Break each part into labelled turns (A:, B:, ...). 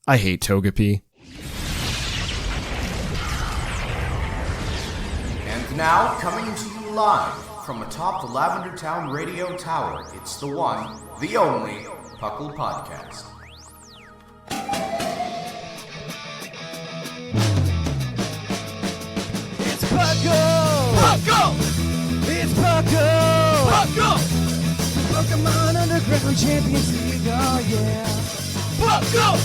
A: I hate Togepi.
B: And now, coming to you live from atop the Lavender Town Radio Tower, it's the one, the only, P.U.C.L Podcast.
C: It's P.U.C.L! It's P.U.C.L! Pokemon Underground Champions League, oh yeah! P.U.C.L!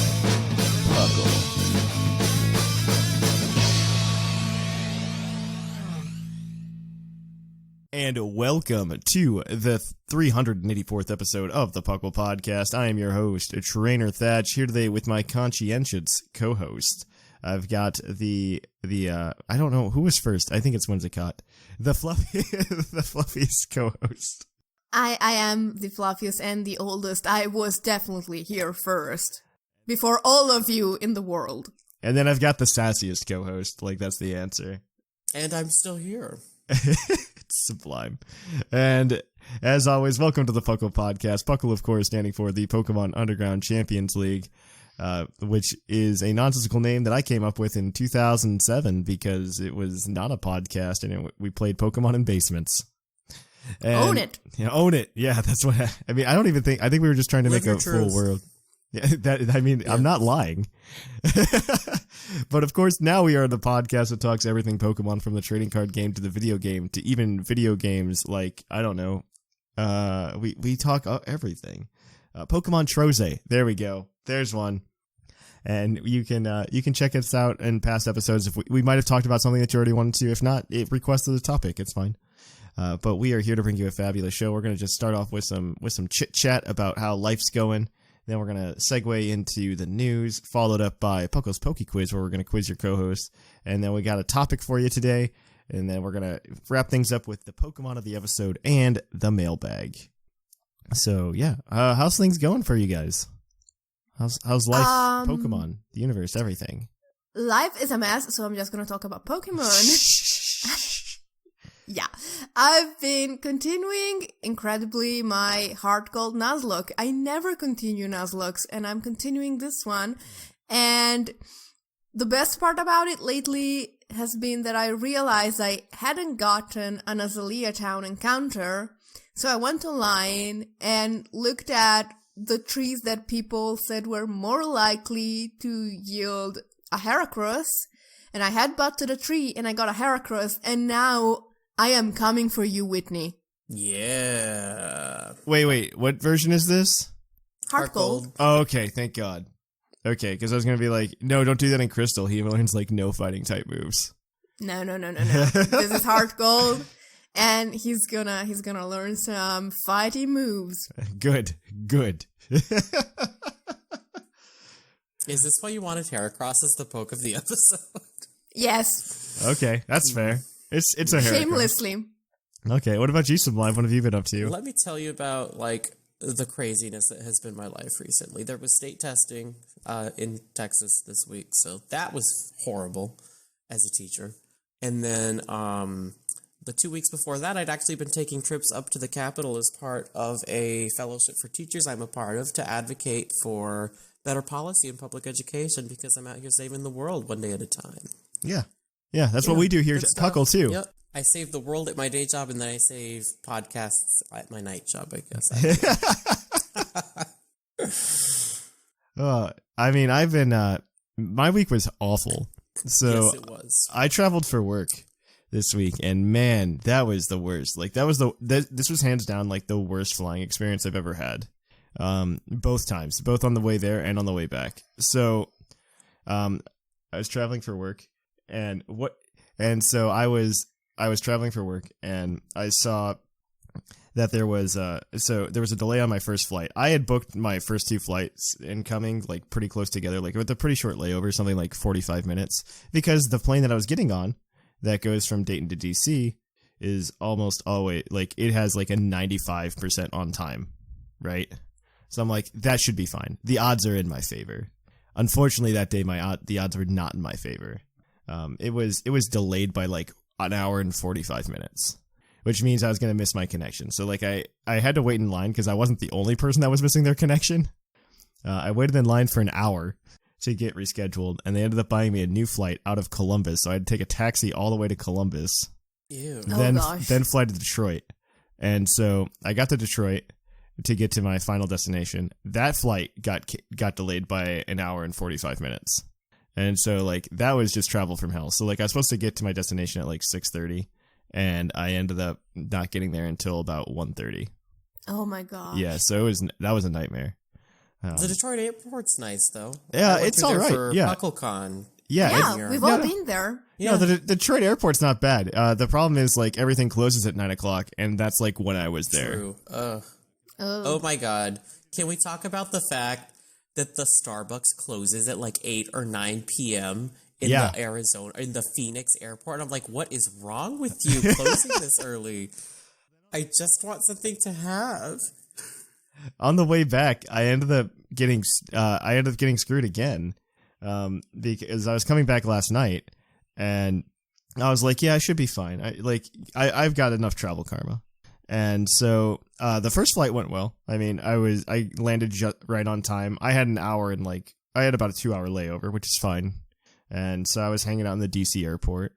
A: And welcome to the 384th episode of the P.U.C.L Podcast. I am your host, Trainer Thatch, here today with my conscientious co-host. I've got the I don't know who was first. I think it's Whimsicott, the fluffiest co-host.
D: I am the fluffiest and the oldest. I was definitely here first, before all of you in the world.
A: And then I've got the sassiest co-host. Like, that's the answer.
E: And I'm still here.
A: It's sublime. And as always, welcome to the P.U.C.L Podcast. P.U.C.L, of course, standing for the Pokemon Underground Champions League, which is a nonsensical name that I came up with in 2007 because it was not a podcast and we played Pokemon in basements. And,
D: own it.
A: Yeah, own it. Yeah, that's what I mean. I think we were just trying to make a full world. Yeah, I'm not lying. But of course, now we are the podcast that talks everything Pokemon, from the trading card game to the video game to even video games like, I don't know. We talk everything. Pokemon Troze. There we go. There's one. And you can check us out in past episodes. If we might have talked about something that you already wanted to. If not, it requested a topic. It's fine. But we are here to bring you a fabulous show. We're going to just start off with some chit chat about how life's going. Then we're going to segue into the news, followed up by P.U.C.L's Poki Quiz, where we're going to quiz your co-host. And then we got a topic for you today. And then we're going to wrap things up with the Pokemon of the episode and the mailbag. So, yeah. How's things going for you guys? How's life, Pokemon, the universe, everything?
D: Life is a mess, so I'm just going to talk about Pokemon. Yeah, I've been continuing incredibly my Heart Gold Nuzlocke. I never continue Nuzlockes, and I'm continuing this one. And the best part about it lately has been that I realized I hadn't gotten an Azalea Town encounter. So I went online and looked at the trees that people said were more likely to yield a Heracross. And I headbutted a tree and I got a Heracross, and now I am coming for you, Whitney.
E: Yeah.
A: Wait, what version is this?
D: Heart Gold.
A: Oh, okay, thank God. Okay, because I was going to be like, no, don't do that in Crystal. He learns, like, no fighting type moves.
D: No. This is Heart Gold, and he's gonna learn some fighting moves.
A: Good.
E: Is this why you wanted Heracross as the poke of the episode?
D: Yes.
A: Okay, that's fair. It's a Heracross.
D: Shamelessly.
A: Okay, what about you, Sublime? What have you been up to?
E: Let me tell you about, like, the craziness that has been my life recently. There was state testing in Texas this week, so that was horrible as a teacher. And then the 2 weeks before that, I'd actually been taking trips up to the Capitol as part of a fellowship for teachers I'm a part of to advocate for better policy in public education, because I'm out here saving the world one day at a time.
A: Yeah, that's what we do here at P.U.C.L too.
E: Yep. I save the world at my day job, and then I save podcasts at my night job, I guess.
A: I've been, my week was awful. So
E: yes, it was.
A: I traveled for work this week, and man, that was the worst. Like, this was hands down, like, the worst flying experience I've ever had. Both times, both on the way there and on the way back. So, I was traveling for work. So I was traveling for work, and I saw that there was a delay on my first flight. I had booked my first two flights incoming, like, pretty close together, like with a pretty short layover, something like 45 minutes, because the plane that I was getting on that goes from Dayton to DC is almost always, like, it has like a 95% on time, right? So I'm like, that should be fine. The odds are in my favor. Unfortunately, that day the odds were not in my favor. It was delayed by like an hour and 45 minutes, which means I was going to miss my connection. So, like, I had to wait in line because I wasn't the only person that was missing their connection. I waited in line for an hour to get rescheduled, and they ended up buying me a new flight out of Columbus, so I had to take a taxi all the way to Columbus.
E: Ew.
A: Then fly to Detroit. And so I got to Detroit to get to my final destination. That flight got delayed by an hour and 45 minutes. And so, like, that was just travel from hell. So, like, I was supposed to get to my destination at, like, 6:30, and I ended up not getting there until about 1:30.
D: Oh, my God.
A: Yeah, so that was a nightmare.
E: The Detroit airport's nice, though.
A: Yeah, it's all right.
E: For
A: Yeah.
E: PuckleCon.
A: Yeah,
D: we've all been there.
E: Yeah.
A: No, the Detroit airport's not bad. The problem is, like, everything closes at 9 o'clock, and that's, like, when I was there.
E: True. Oh, my God. Can we talk about the fact that the Starbucks closes at, like, 8 or 9 p.m. in the Phoenix airport? I'm like, what is wrong with you closing this early? I just want something to have.
A: On the way back, I ended up getting screwed again, because I was coming back last night, and I was like, yeah, I should be fine. I've got enough travel karma. And so the first flight went well. I mean, I landed right on time. I had I had about a 2-hour layover, which is fine. And so I was hanging out in the DC airport,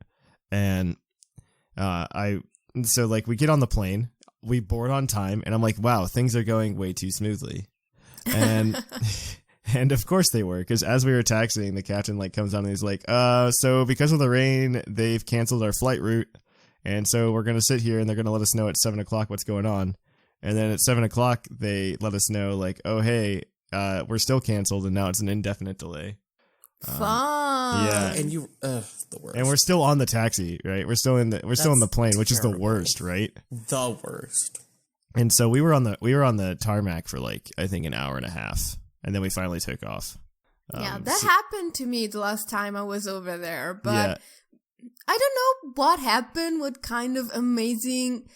A: and so we get on the plane, we board on time, and I'm like, wow, things are going way too smoothly. And and of course they were, because as we were taxiing, the captain comes on and he's like, so because of the rain, they've canceled our flight route. And so we're going to sit here, and they're going to let us know at 7 o'clock what's going on. And then at 7 o'clock, they let us know, oh, hey, we're still canceled, and now it's an indefinite delay.
D: Fun.
A: Yeah.
E: And the worst.
A: And we're still on the taxi, right? We're still in the plane, which is the worst, right?
E: The worst.
A: And so we were on the tarmac for I think an hour and a half, and then we finally took off.
D: That happened to me the last time I was over there, but I don't know what happened, what kind of amazing,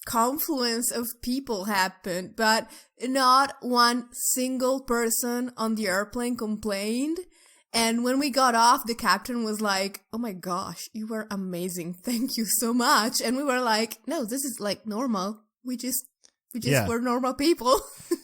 D: confluence of people happened, but not one single person on the airplane complained. And when we got off, the captain was like, oh my gosh, you were amazing. Thank you so much. And we were like, no, this is normal. We just were normal people.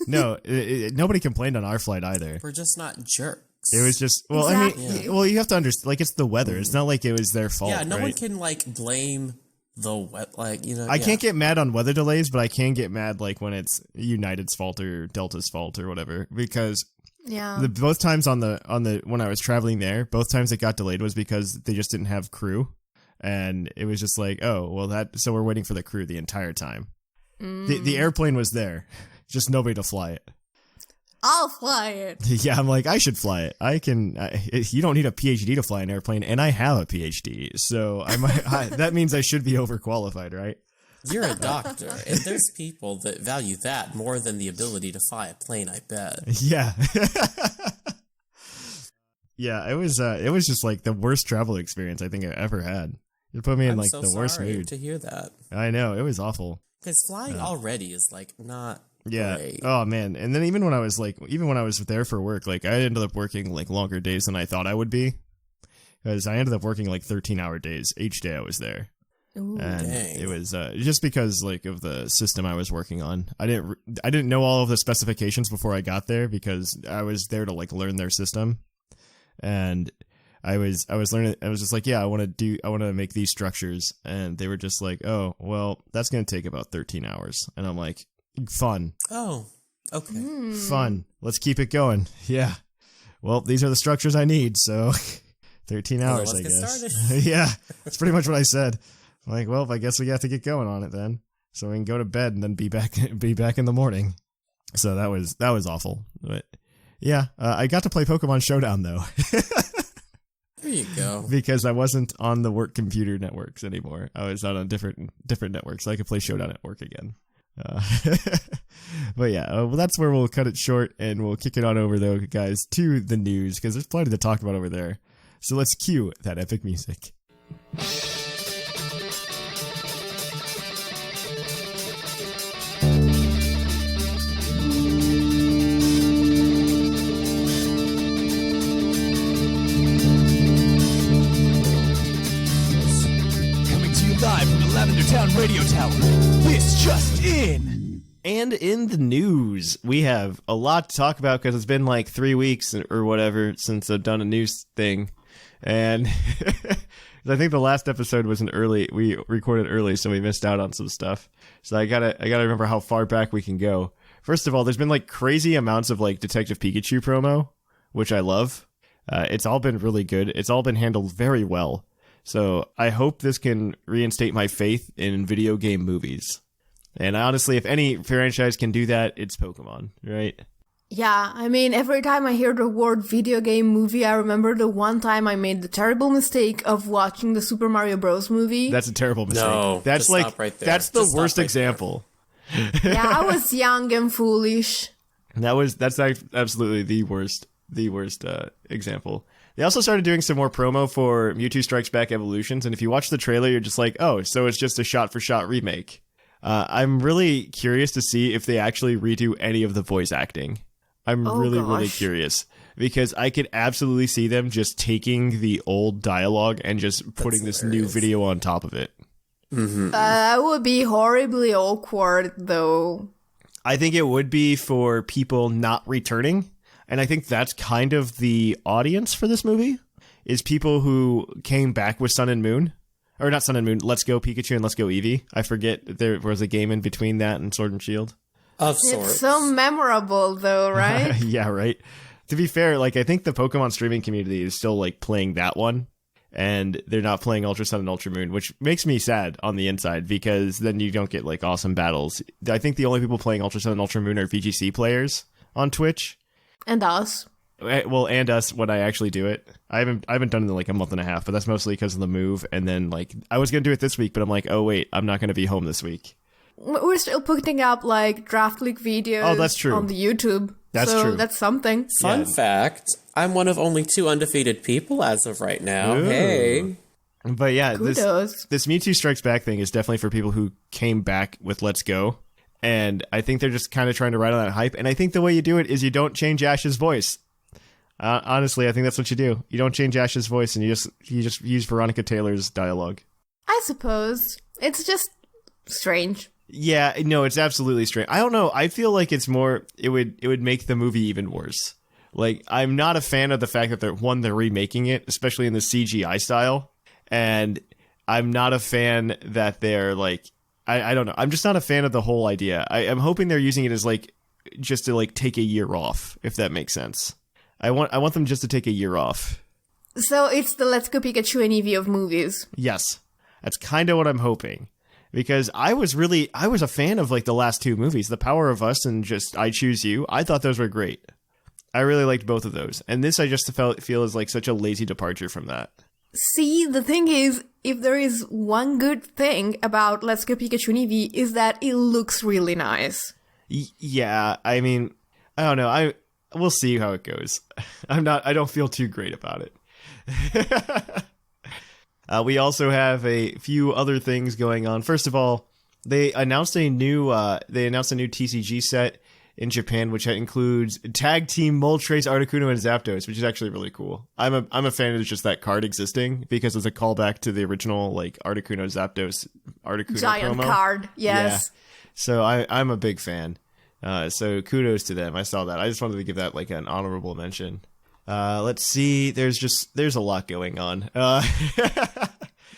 A: No, nobody complained on our flight either.
E: We're just not jerks.
A: It was just, well, exactly. I mean, well, you have to understand, it's the weather. It's not like it was their fault.
E: Yeah, no
A: right?
E: one can blame the wet,
A: I can't get mad on weather delays, but I can get mad when it's United's fault or Delta's fault or whatever, because both times on the when I was traveling there, both times it got delayed was because they just didn't have crew, and it was just so we're waiting for the crew the entire time. The airplane was there, just nobody to fly it.
D: I'll fly it.
A: Yeah, I'm I should fly it. I can. You don't need a PhD to fly an airplane, and I have a PhD, so that means I should be overqualified, right?
E: You're a doctor, and there's people that value that more than the ability to fly a plane, I bet.
A: Yeah. Yeah, it was just the worst travel experience I think I ever had. It put me in the worst mood.
E: To hear that.
A: I know, it was awful.
E: Because flying already is not
A: yeah.
E: great.
A: Oh man. And then even when I was there for work, I ended up working longer days than I thought I would be. Because I ended up working 13-hour days each day I was there.
D: Ooh,
A: and
E: dang.
A: It was just because of the system I was working on. I didn't know all of the specifications before I got there, because I was there to learn their system. And I was learning. I was just I want to make these structures, and they were just oh, well, that's going to take about 13 hours. And I'm like, fun.
E: Oh, okay.
A: Fun. Let's keep it going. Yeah. Well, these are the structures I need, so 13 hours,
E: let's
A: I
E: get
A: guess.
E: started.
A: Yeah. That's pretty much what I said. I'm like, well, I guess we have to get going on it then, so we can go to bed and then be back in the morning. So that was awful. But yeah, I got to play Pokemon Showdown though.
E: There you go.
A: Because I wasn't on the work computer networks anymore. I was on a different network, so I could play Showdown at work again. But yeah, well, that's where we'll cut it short, and we'll kick it on over though, guys, to the news, because there's plenty to talk about over there. So let's cue that epic music.
C: Live from the Lavender Town Radio Tower. This just in.
A: And in the news, we have a lot to talk about because it's been like 3 weeks or whatever since I've done a news thing. And I think the last episode was we recorded early, so we missed out on some stuff. So I gotta remember how far back we can go. First of all, there's been like crazy amounts of like Detective Pikachu promo, which I love. It's all been really good. It's all been handled very well. So I hope this can reinstate my faith in video game movies. And honestly, if any franchise can do that, it's Pokemon, right?
D: Yeah, I mean, every time I hear the word video game movie, I remember the one time I made the terrible mistake of watching the Super Mario Bros. Movie.
A: That's a terrible mistake.
E: No,
A: that's like
E: stop right there.
A: That's the worst example.
D: Yeah, I was young and foolish.
A: That's absolutely the worst example. They also started doing some more promo for Mewtwo Strikes Back Evolutions, and if you watch the trailer, you're just like, oh, so it's just a shot-for-shot remake. I'm really curious to see if they actually redo any of the voice acting. I'm really curious, because I could absolutely see them just taking the old dialogue and just putting this new video on top of it.
E: Mm-hmm.
D: That would be horribly awkward, though.
A: I think it would be for people not returning, and I think that's kind of the audience for this movie, is people who came back with Sun and Moon. Or not Sun and Moon, Let's Go Pikachu and Let's Go Eevee. I forget there was a game in between that and Sword and Shield.
E: Of sorts.
D: It's so memorable, though, right?
A: Yeah, right. To be fair, like, I think the Pokemon streaming community is still, like, playing that one. And they're not playing Ultra Sun and Ultra Moon, which makes me sad on the inside, because then you don't get, like, awesome battles. I think the only people playing Ultra Sun and Ultra Moon are VGC players on Twitch.
D: And us.
A: Well, and us when I actually do it. I haven't done it in like a month and a half, but that's mostly because of the move. And then like I was gonna do it this week, but I'm like, oh wait, I'm not gonna be home this week.
D: We're still putting up like draft league videos.
A: Oh, that's true.
D: On the YouTube.
A: That's true.
D: That's something.
E: Fun fact: I'm one of only 2 undefeated people as of right now.
A: Ooh.
E: Hey.
A: But yeah,
D: Kudos.
A: this Mewtwo Strikes Back thing is definitely for people who came back with Let's Go. And I think they're just kind of trying to ride on that hype. And I think the way you do it is you don't change Ash's voice. Honestly, I think that's what you do. You don't change Ash's voice, and you just use Veronica Taylor's dialogue.
D: I suppose. It's just strange.
A: Yeah, no, it's absolutely strange. I don't know. I feel like it's more. It would make the movie even worse. Like, I'm not a fan of the fact that they're remaking it, especially in the CGI style, and I'm not a fan that they're like. I don't know. I'm just not a fan of the whole idea. I'm hoping they're using it as like just to like take a year off, if that makes sense. I want them just to take a year off.
D: So it's the Let's Go Pikachu and Eevee of movies.
A: Yes. That's kind of what I'm hoping. Because I was a fan of like the last 2 movies, The Power of Us and just I Choose You. I thought those were great. I really liked both of those. And this I just feel is like such a lazy departure from that.
D: See, the thing is, if there is one good thing about Let's Go Pikachu and Eevee is that it looks really nice.
A: Yeah, I mean, I don't know. We'll see how it goes. I don't feel too great about it. We also have a few other things going on. First of all, they announced a new Tcg set in Japan, which includes Tag Team Moltres, Articuno, and Zapdos, which is actually really cool. I'm a fan of just that card existing because it's a callback to the original like Articuno Zapdos Articuno
D: giant
A: promo.
D: Card, yes.
A: Yeah. So I'm a big fan. So kudos to them. I saw that. I just wanted to give that like an honorable mention. Let's see. There's a lot going on.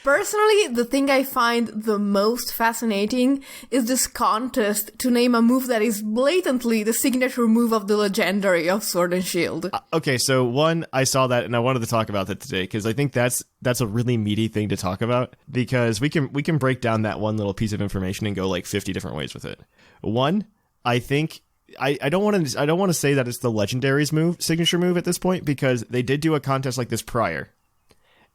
D: Personally, the thing I find the most fascinating is this contest to name a move that is blatantly the signature move of the legendary of Sword and Shield.
A: Okay, so one, I saw that and I wanted to talk about that today because I think that's a really meaty thing to talk about because we can break down that one little piece of information and go like 50 different ways with it. One, I think I don't want to say that it's the legendary's signature move at this point because they did do a contest like this prior.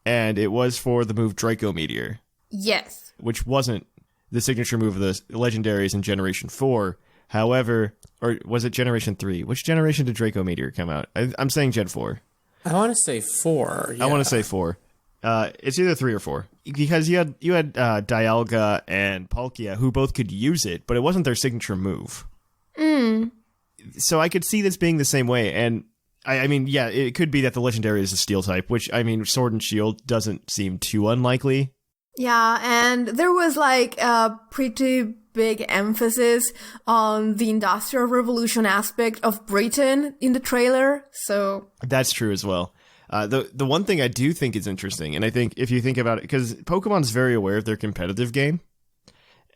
A: And it was for the move Draco Meteor.
D: Yes.
A: Which wasn't the signature move of the legendaries in Generation 4. However, or was it Generation 3? Which generation did Draco Meteor come out? I'm saying Gen 4.
E: I want to say 4. Yeah.
A: I want to say 4. It's either 3 or 4. Because you had Dialga and Palkia who both could use it, but it wasn't their signature move. So I could see this being the same way, and I mean, yeah, it could be that the legendary is a steel type, which, I mean, Sword and Shield doesn't seem too unlikely.
D: Yeah, and there was like a pretty big emphasis on the Industrial Revolution aspect of Britain in the trailer, so...
A: That's true as well. The one thing I do think is interesting, and I think if you think about it, because Pokemon's very aware of their competitive game,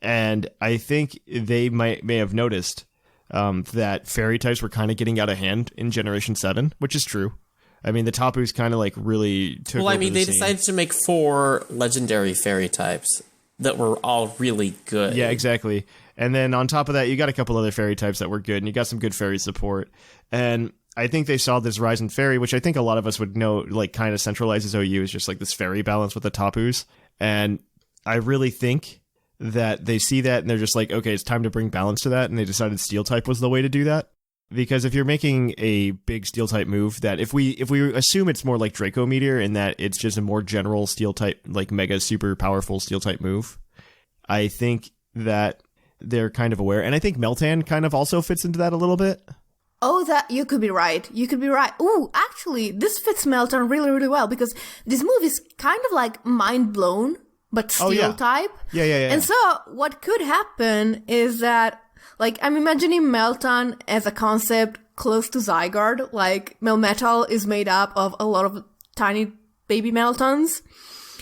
A: and I think they may have noticed that fairy types were kind of getting out of hand in Generation 7, which is true. I mean, the Tapu's kind of like really took over the
E: they
A: scene.
E: decided to make 4 legendary fairy types that were all really good.
A: Yeah, exactly. And then on top of that, you got a couple other fairy types that were good, and you got some good fairy support. And I think they saw this rise in fairy, which I think a lot of us would know, like, kind of centralizes OU as just like this fairy balance with the Tapus. And I really think that they see that and they're just like, okay, it's time to bring balance to that. And they decided steel type was the way to do that. Because if you're making a big steel type move, that if we assume it's more like Draco Meteor in that it's just a more general steel type, like mega super powerful steel type move, I think that they're kind of aware. And I think Meltan kind of also fits into that a little bit.
D: Oh, that you could be right. You could be right. Ooh, actually, this fits Meltan really, really well because this move is kind of like mind blown, but steel type.
A: Yeah.
D: And so what could happen is that, like, I'm imagining Meltan as a concept close to Zygarde. Like, Melmetal is made up of a lot of tiny baby Meltons.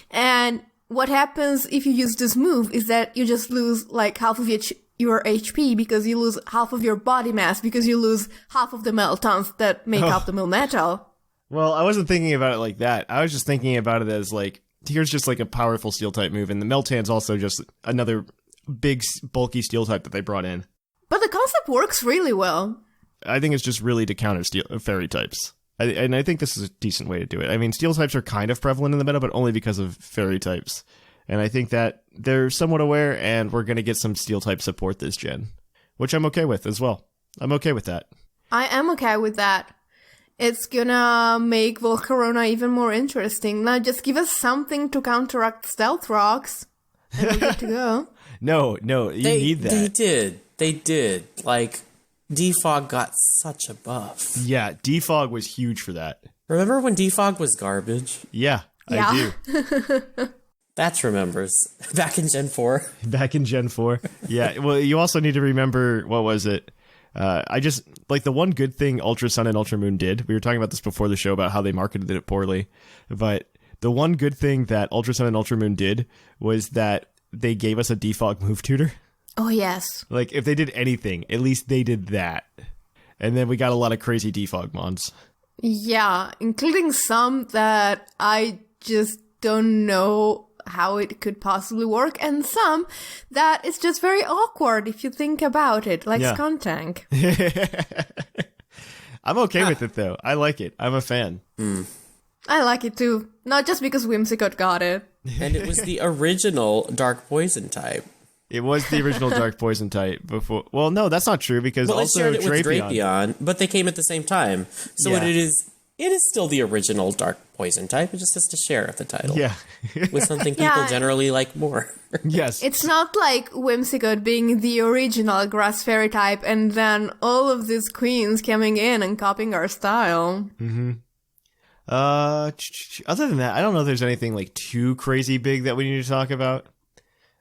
D: And what happens if you use this move is that you just lose, like, half of your HP because you lose half of your body mass because you lose half of the Meltons that make up the Melmetal.
A: Well, I wasn't thinking about it like that. I was just thinking about it as, like, here's just, like, a powerful steel type move. And the Meltan's also just another big, bulky steel type that they brought in.
D: But the concept works really well.
A: I think it's just really to counter fairy types. And I think this is a decent way to do it. I mean, steel types are kind of prevalent in the meta, but only because of fairy types. And I think that they're somewhat aware, and we're going to get some steel type support this gen, which I'm okay with as well. I'm okay with that.
D: I am okay with that. It's gonna make Volcarona even more interesting. Now just give us something to counteract Stealth Rocks, and we're good to go.
A: No, you need that.
E: They did. Like, Defog got such a buff.
A: Yeah, Defog was huge for that.
E: Remember when Defog was garbage?
A: Yeah. I do.
E: That's remembers. Back in Gen 4.
A: Back in Gen 4. Yeah, well, you also need to remember, what was it? I just, like, the one good thing Ultra Sun and Ultra Moon did, we were talking about this before the show about how they marketed it poorly, but the one good thing that Ultra Sun and Ultra Moon did was that they gave us a Defog move tutor.
D: Oh, yes.
A: Like, if they did anything, at least they did that. And then we got a lot of crazy Defog mons.
D: Yeah, including some that I just don't know how it could possibly work, and some that it's just very awkward if you think about it, like Skuntank.
A: I'm okay with it, though. I like it. I'm a fan.
D: I like it, too. Not just because Whimsicott got it.
E: And it was the original Dark Poison type.
A: It was the original Dark Poison type before. Well, no, that's not true because
E: it
A: also
E: shared it with Drapion, but they came at the same time. So it is still the original Dark Poison type. It just has to share the title.
A: Yeah.
E: With something people generally like more.
A: Yes.
D: It's not like Whimsicott being the original Grass Fairy type and then all of these queens coming in and copying our style.
A: Mm-hmm. Other than that, I don't know if there's anything like too crazy big that we need to talk about.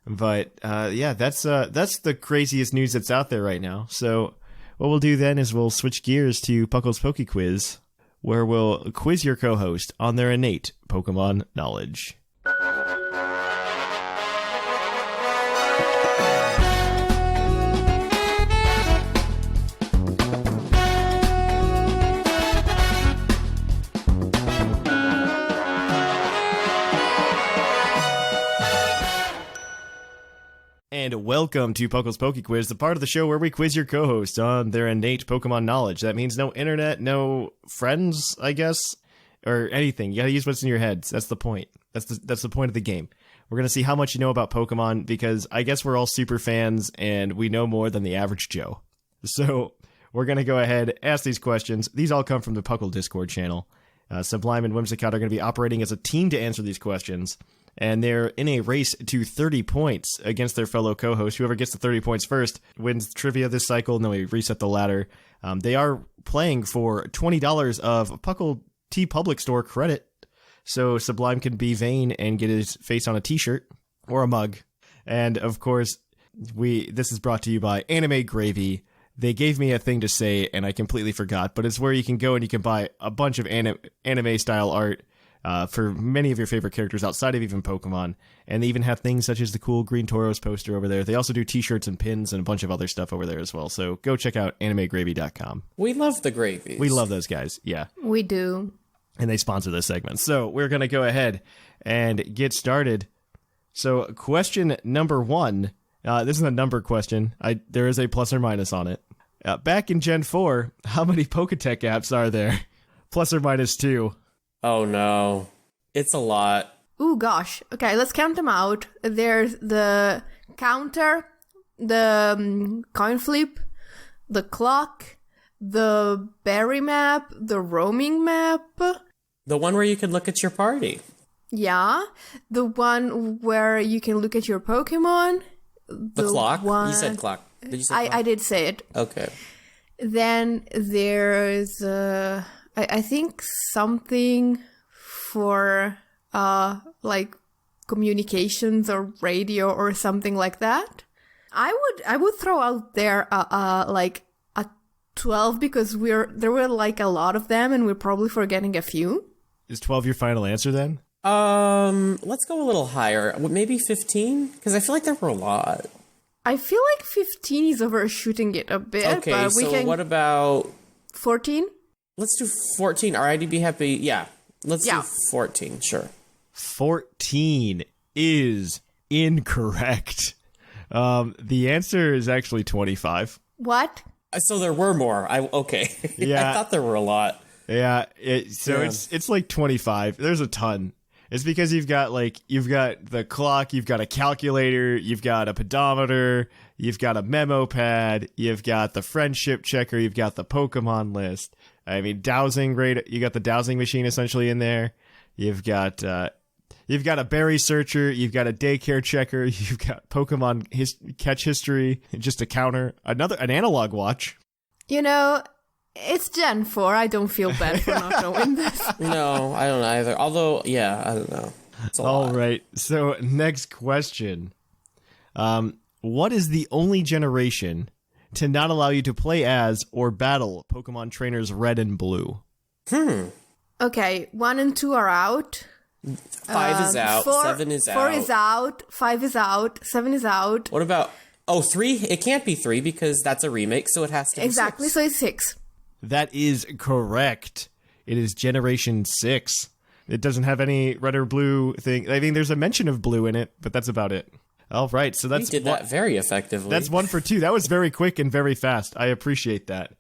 A: But that's the craziest news that's out there right now. So what we'll do then is we'll switch gears to Puckle's Poki Quiz, where we'll quiz your co-host on their innate Pokemon knowledge. And welcome to Puckle's Poki Quiz, the part of the show where we quiz your co-host on their innate Pokemon knowledge. That means no internet, no friends, I guess, or anything. You gotta use what's in your heads. That's the point. That's the point of the game. We're gonna see how much you know about Pokemon, because I guess we're all super fans, and we know more than the average Joe. So we're gonna go ahead, ask these questions. These all come from the Puckle Discord channel. Sublime and Whimsicott are gonna be operating as a team to answer these questions. And they're in a race to 30 points against their fellow co-host. Whoever gets to 30 points first wins trivia this cycle, and then we reset the ladder. They are playing for $20 of Puckle T Public Store credit, so Sublime can be vain and get his face on a t-shirt or a mug. And, of course, This is brought to you by Anime Gravy. They gave me a thing to say, and I completely forgot, but it's where you can go and you can buy a bunch of anime-style art for many of your favorite characters outside of even Pokemon, and they even have things such as the cool Green Tauros poster over there. They also do t-shirts and pins and a bunch of other stuff over there as well, so go check out animegravy.com.
E: We love the Gravies.
A: We love those guys, yeah.
D: We do.
A: And they sponsor this segment. So we're going to go ahead and get started. So question number 1, this is a number question. There is a plus or minus on it. Back in Gen 4, how many Poketech apps are there? Plus or minus 2.
E: Oh no. It's a lot.
D: Ooh, gosh. Okay, let's count them out. There's the counter, the coin flip, the clock, the berry map, the roaming map.
E: The one where you can look at your party.
D: Yeah. The one where you can look at your Pokemon.
E: The clock? You said clock. Did you say clock?
D: I did say it.
E: Okay.
D: Then there's, I think something for, like, communications or radio or something like that. I would throw out there, like, a 12 because there were, like, a lot of them and we're probably forgetting a few.
A: Is 12 your final answer then?
E: Let's go a little higher. Maybe 15? Because I feel like there were a lot.
D: I feel like 15 is overshooting it a bit.
E: Okay,
D: but
E: what about
D: 14?
E: Let's do 14. All right, I'd be happy. Yeah, let's do 14. Sure.
A: 14 is incorrect. The answer is actually 25.
D: What?
E: So there were more. Okay.
A: Yeah.
E: I thought there were a lot.
A: Yeah. It's like 25. There's a ton. It's because you've got the clock, you've got a calculator, you've got a pedometer, you've got a memo pad, you've got the friendship checker, you've got the Pokemon list. I mean, dowsing rate. You got the dowsing machine essentially in there. You've got a berry searcher. You've got a daycare checker. You've got Pokemon catch history. Just a counter. An analog watch.
D: You know, it's Gen 4. I don't feel bad for not knowing this.
E: No, I don't either. Although, yeah, I don't know. It's a lot.
A: All right. So next question. What is the only generation to not allow you to play as or battle Pokemon trainers Red and Blue?
D: Okay, 1 and 2 are out.
E: 5 is out. 7 is out.
D: 4 is out. 5 is out. 7 is out.
E: What about... 3? It can't be 3 because that's a remake, so it has to be
D: Exactly,
E: 6.
D: so it's 6.
A: That is correct. It is Generation 6. It doesn't have any red or blue thing. I mean, there's a mention of blue in it, but that's about it. All right, so that's...
E: We did that very effectively.
A: That's 1 for 2. That was very quick and very fast. I appreciate that.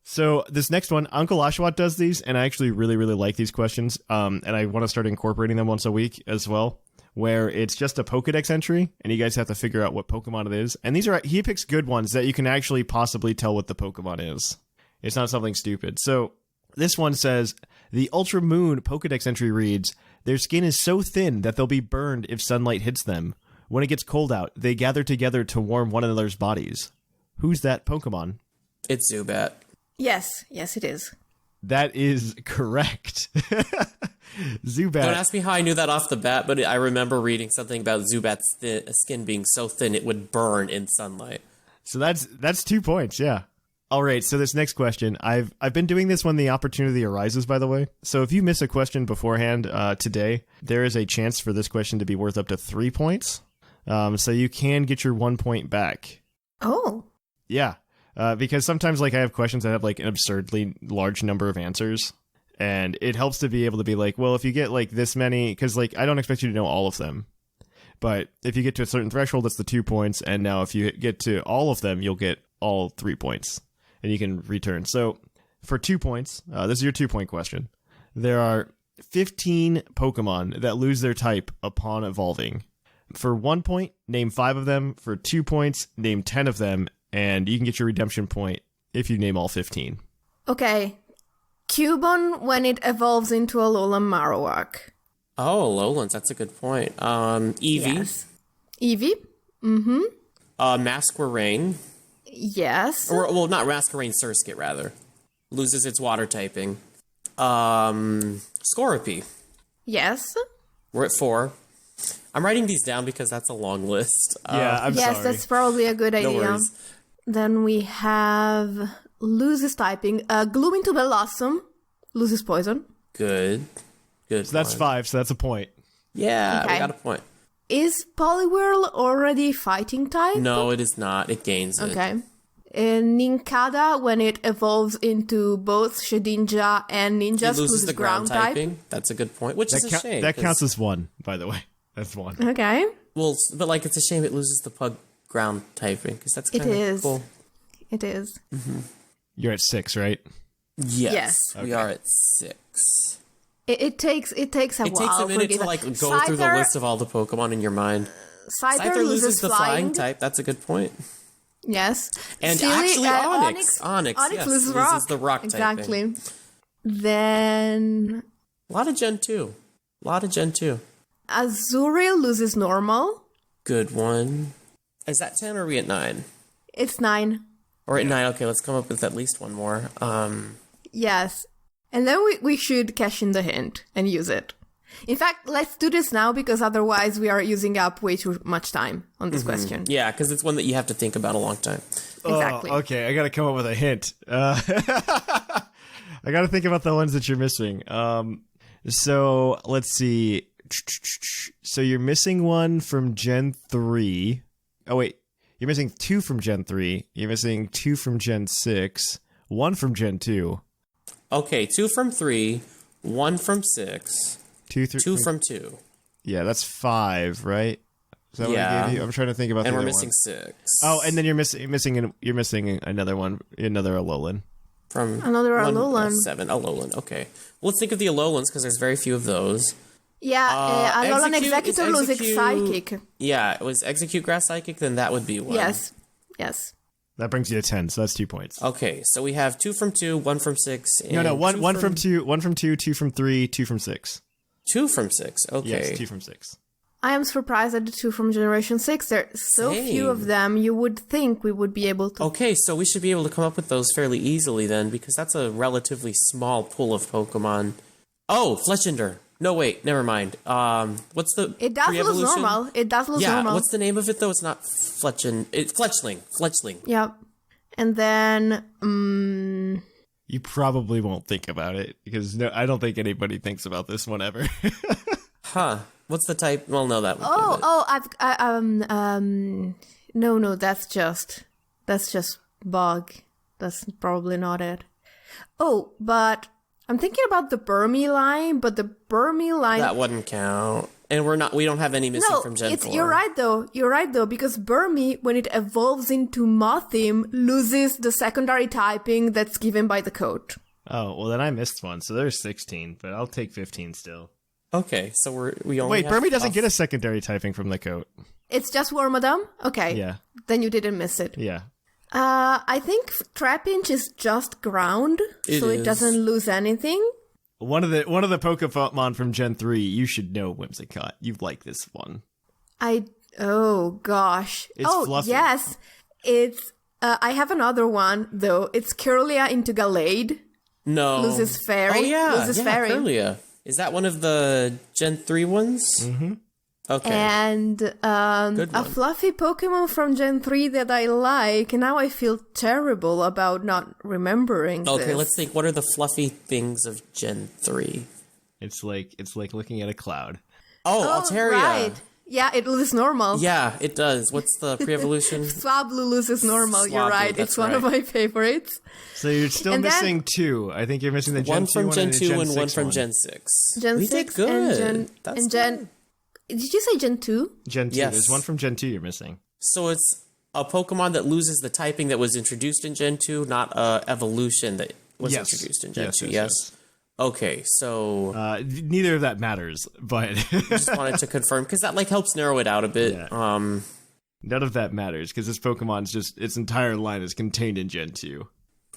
A: So this next one, Uncle Oshawott does these, and I actually really, really like these questions, and I want to start incorporating them once a week as well, where it's just a Pokedex entry, and you guys have to figure out what Pokemon it is. And he picks good ones that you can actually possibly tell what the Pokemon is. It's not something stupid. So this one says, the Ultra Moon Pokedex entry reads, their skin is so thin that they'll be burned if sunlight hits them. When it gets cold out, they gather together to warm one another's bodies. Who's that Pokemon?
E: It's Zubat.
D: Yes, it is.
A: That is correct. Zubat.
E: Don't ask me how I knew that off the bat, but I remember reading something about Zubat's skin being so thin it would burn in sunlight.
A: So that's 2 points, yeah. All right, so this next question, I've been doing this when the opportunity arises, by the way. So if you miss a question beforehand today, there is a chance for this question to be worth up to 3 points. So you can get your 1 point back.
D: Oh.
A: Yeah, because sometimes I have questions that have an absurdly large number of answers, and it helps to be able to be well, if you get this many, because I don't expect you to know all of them. But if you get to a certain threshold, that's the 2 points, and now if you get to all of them, you'll get all 3 points. And you can return. So, for 2 points, this is your 2 point question. There are 15 Pokemon that lose their type upon evolving. For 1 point, name 5 of them. For 2 points, name 10 of them. And you can get your redemption point if you name all 15.
D: Okay. Cubone when it evolves into a Alolan Marowak.
E: Oh, Lowlands, that's a good point. Eevee.
D: Yes. Eevee? Mm-hmm.
E: Masquerain.
D: Yes.
E: Or, not Masquerain, Surskit, rather. Loses its water typing. Scorpy.
D: Yes.
E: We're at 4. I'm writing these down because that's a long list.
A: I'm
D: yes,
A: sorry.
D: that's probably a good idea.
E: No worries.
D: Then we have loses typing. Gloom into Blossom loses poison.
E: Good.
A: So that's 5, so that's a point.
E: Yeah,
D: Okay.
E: we got a point.
D: Is Poliwhirl already fighting type?
E: No, it is not. It gains it.
D: Okay. Nincada, when it evolves into both Shedinja and Ninjas,
E: It loses the ground
D: type.
E: typing. That's a good point, which is a shame.
A: That
E: 'cause-
A: counts as 1, by the way. That's 1.
D: Okay.
E: Well, but like it's a shame it loses the pug ground typing because that's
D: It
E: kind
D: is.
E: of cool.
D: It is.
A: You're at 6, right?
E: Yes,
D: Yes.
E: we are at 6.
D: It takes a while.
E: It takes a minute to like go through the list of all the Pokemon in your mind.
D: Scyther
E: loses the flying type. That's a good point.
D: Yes.
E: And
D: Steely-
E: actually, Onyx yes,
D: loses
E: the rock typing.
D: Exactly. Then
E: A lot of Gen 2.
D: Azurill loses normal.
E: Good one. Is that 10 or are we at 9?
D: It's 9.
E: Or at 9, okay, let's come up with at least one more.
D: Yes. And then we should cash in the hint and use it. In fact, let's do this now because otherwise we are using up way too much time on this question.
E: Yeah, because it's one that you have to think about a long time.
D: Exactly.
A: Oh, okay, I gotta come up with a hint. I gotta think about the ones that you're missing. So let's see. So you're missing one from Gen 3. Oh wait, you're missing 2 from Gen 3. You're missing 2 from Gen 6. 1 from Gen 2.
E: Okay, 2 from 3, 1 from 6,
A: 2
E: from 2.
A: Yeah, that's 5, right? Is that what I gave you? I'm trying to think about
E: and
A: the
E: we're
A: other
E: missing
A: one.
E: 6.
A: Oh, and then you're missing another one, another Alolan.
E: From
D: Another Alolan.
E: 7, Alolan, okay. Well, let's think of the Alolans because there's very few of those.
D: Yeah, Alolan
E: Execute-
D: Executor
E: is
D: loses
E: Execute-
D: Psychic.
E: Yeah, it was Execute Grass Psychic, then that would be one.
D: Yes.
A: That brings you to 10, so that's 2 points.
E: Okay, so we have 2 from 2, 1 from 6. And
A: No, 1
E: 2
A: from 2, 1 from 2, 2 from 3, 2 from 6.
E: 2 from 6, okay.
A: Yes, 2 from 6.
D: I am surprised at the 2 from Generation 6. There are so few of
E: Same.
D: them, you would think we would be able to...
E: Okay, so we should be able to come up with those fairly easily then, because that's a relatively small pool of Pokemon. Oh, Fletchinder. No, wait, never mind. What's the
D: It does lose
E: pre-evolution?
D: normal. It does lose
E: Yeah,
D: normal.
E: what's the name of it though? It's not Fletchling. It's Fletchling.
D: Yep. And then...
A: You probably won't think about it, because I don't think anybody thinks about this one ever.
E: Huh. What's the type? Well, no, that would
D: No, that's just bug. That's probably not it. Oh, but I'm thinking about the Burmy line, but the Burmy line...
E: That wouldn't count. And we don't have any missing from Gen 4.
D: You're right though, because Burmy, when it evolves into Mothim, loses the secondary typing that's given by the coat.
A: Oh, well then I missed one, so there's 16, but I'll take 15 still.
E: Okay, so we only
A: Wait,
E: have
A: Burmy doesn't get a secondary typing from the coat.
D: It's just Wormadam? Okay.
A: Yeah.
D: Then you didn't miss it.
A: Yeah.
D: I think Trapinch is just ground, so it
E: is.
D: doesn't lose anything.
A: One of the Pokemon from Gen 3, you should know, Whimsicott. You like this one.
D: Oh gosh.
A: It's fluffy.
D: Yes. It's I have another one though. It's Kirlia into Gallade.
E: No.
D: Loses Fairy.
E: Oh, yeah.
D: Loses Fairy.
E: Kirlia. Is that one of the Gen 3 ones? Mm-hmm. Okay.
D: And
E: Good
D: a
E: one.
D: fluffy Pokemon from Gen 3 that I like, and now I feel terrible about not remembering
E: Okay,
D: this.
E: let's think. What are the fluffy things of Gen 3?
A: It's like looking at a cloud.
E: Oh, Altaria.
D: Right. Yeah, it loses normal.
E: Yeah, it does. What's the pre-evolution?
D: Swablu loses normal, you're
E: Swablu,
D: right.
E: that's
D: It's one of
E: right.
D: my favorites.
A: So you're still
D: And then-
A: missing 2. I think you're missing the Gen
E: One
A: 2
E: from
A: one
E: Gen
A: and the
E: 2
A: Gen
E: and
A: 6
E: one from
A: one.
E: Gen 6.
D: Gen
E: we
D: 6
E: did good.
D: and Gen...
E: That's
D: and Gen...
E: good.
D: Did you say Gen 2?
A: Gen 2.
E: Yes.
A: There's one from Gen 2 you're missing.
E: So it's a Pokemon that loses the typing that was introduced in Gen 2, not a evolution that was
A: Yes.
E: introduced in Gen
A: Yes,
E: 2.
A: yes,
E: Yes.
A: yes.
E: Okay, so
A: Neither of that matters, but
E: just wanted to confirm because that helps narrow it out a bit.
A: Yeah. None of that matters because this Pokemon's just its entire line is contained in Gen 2.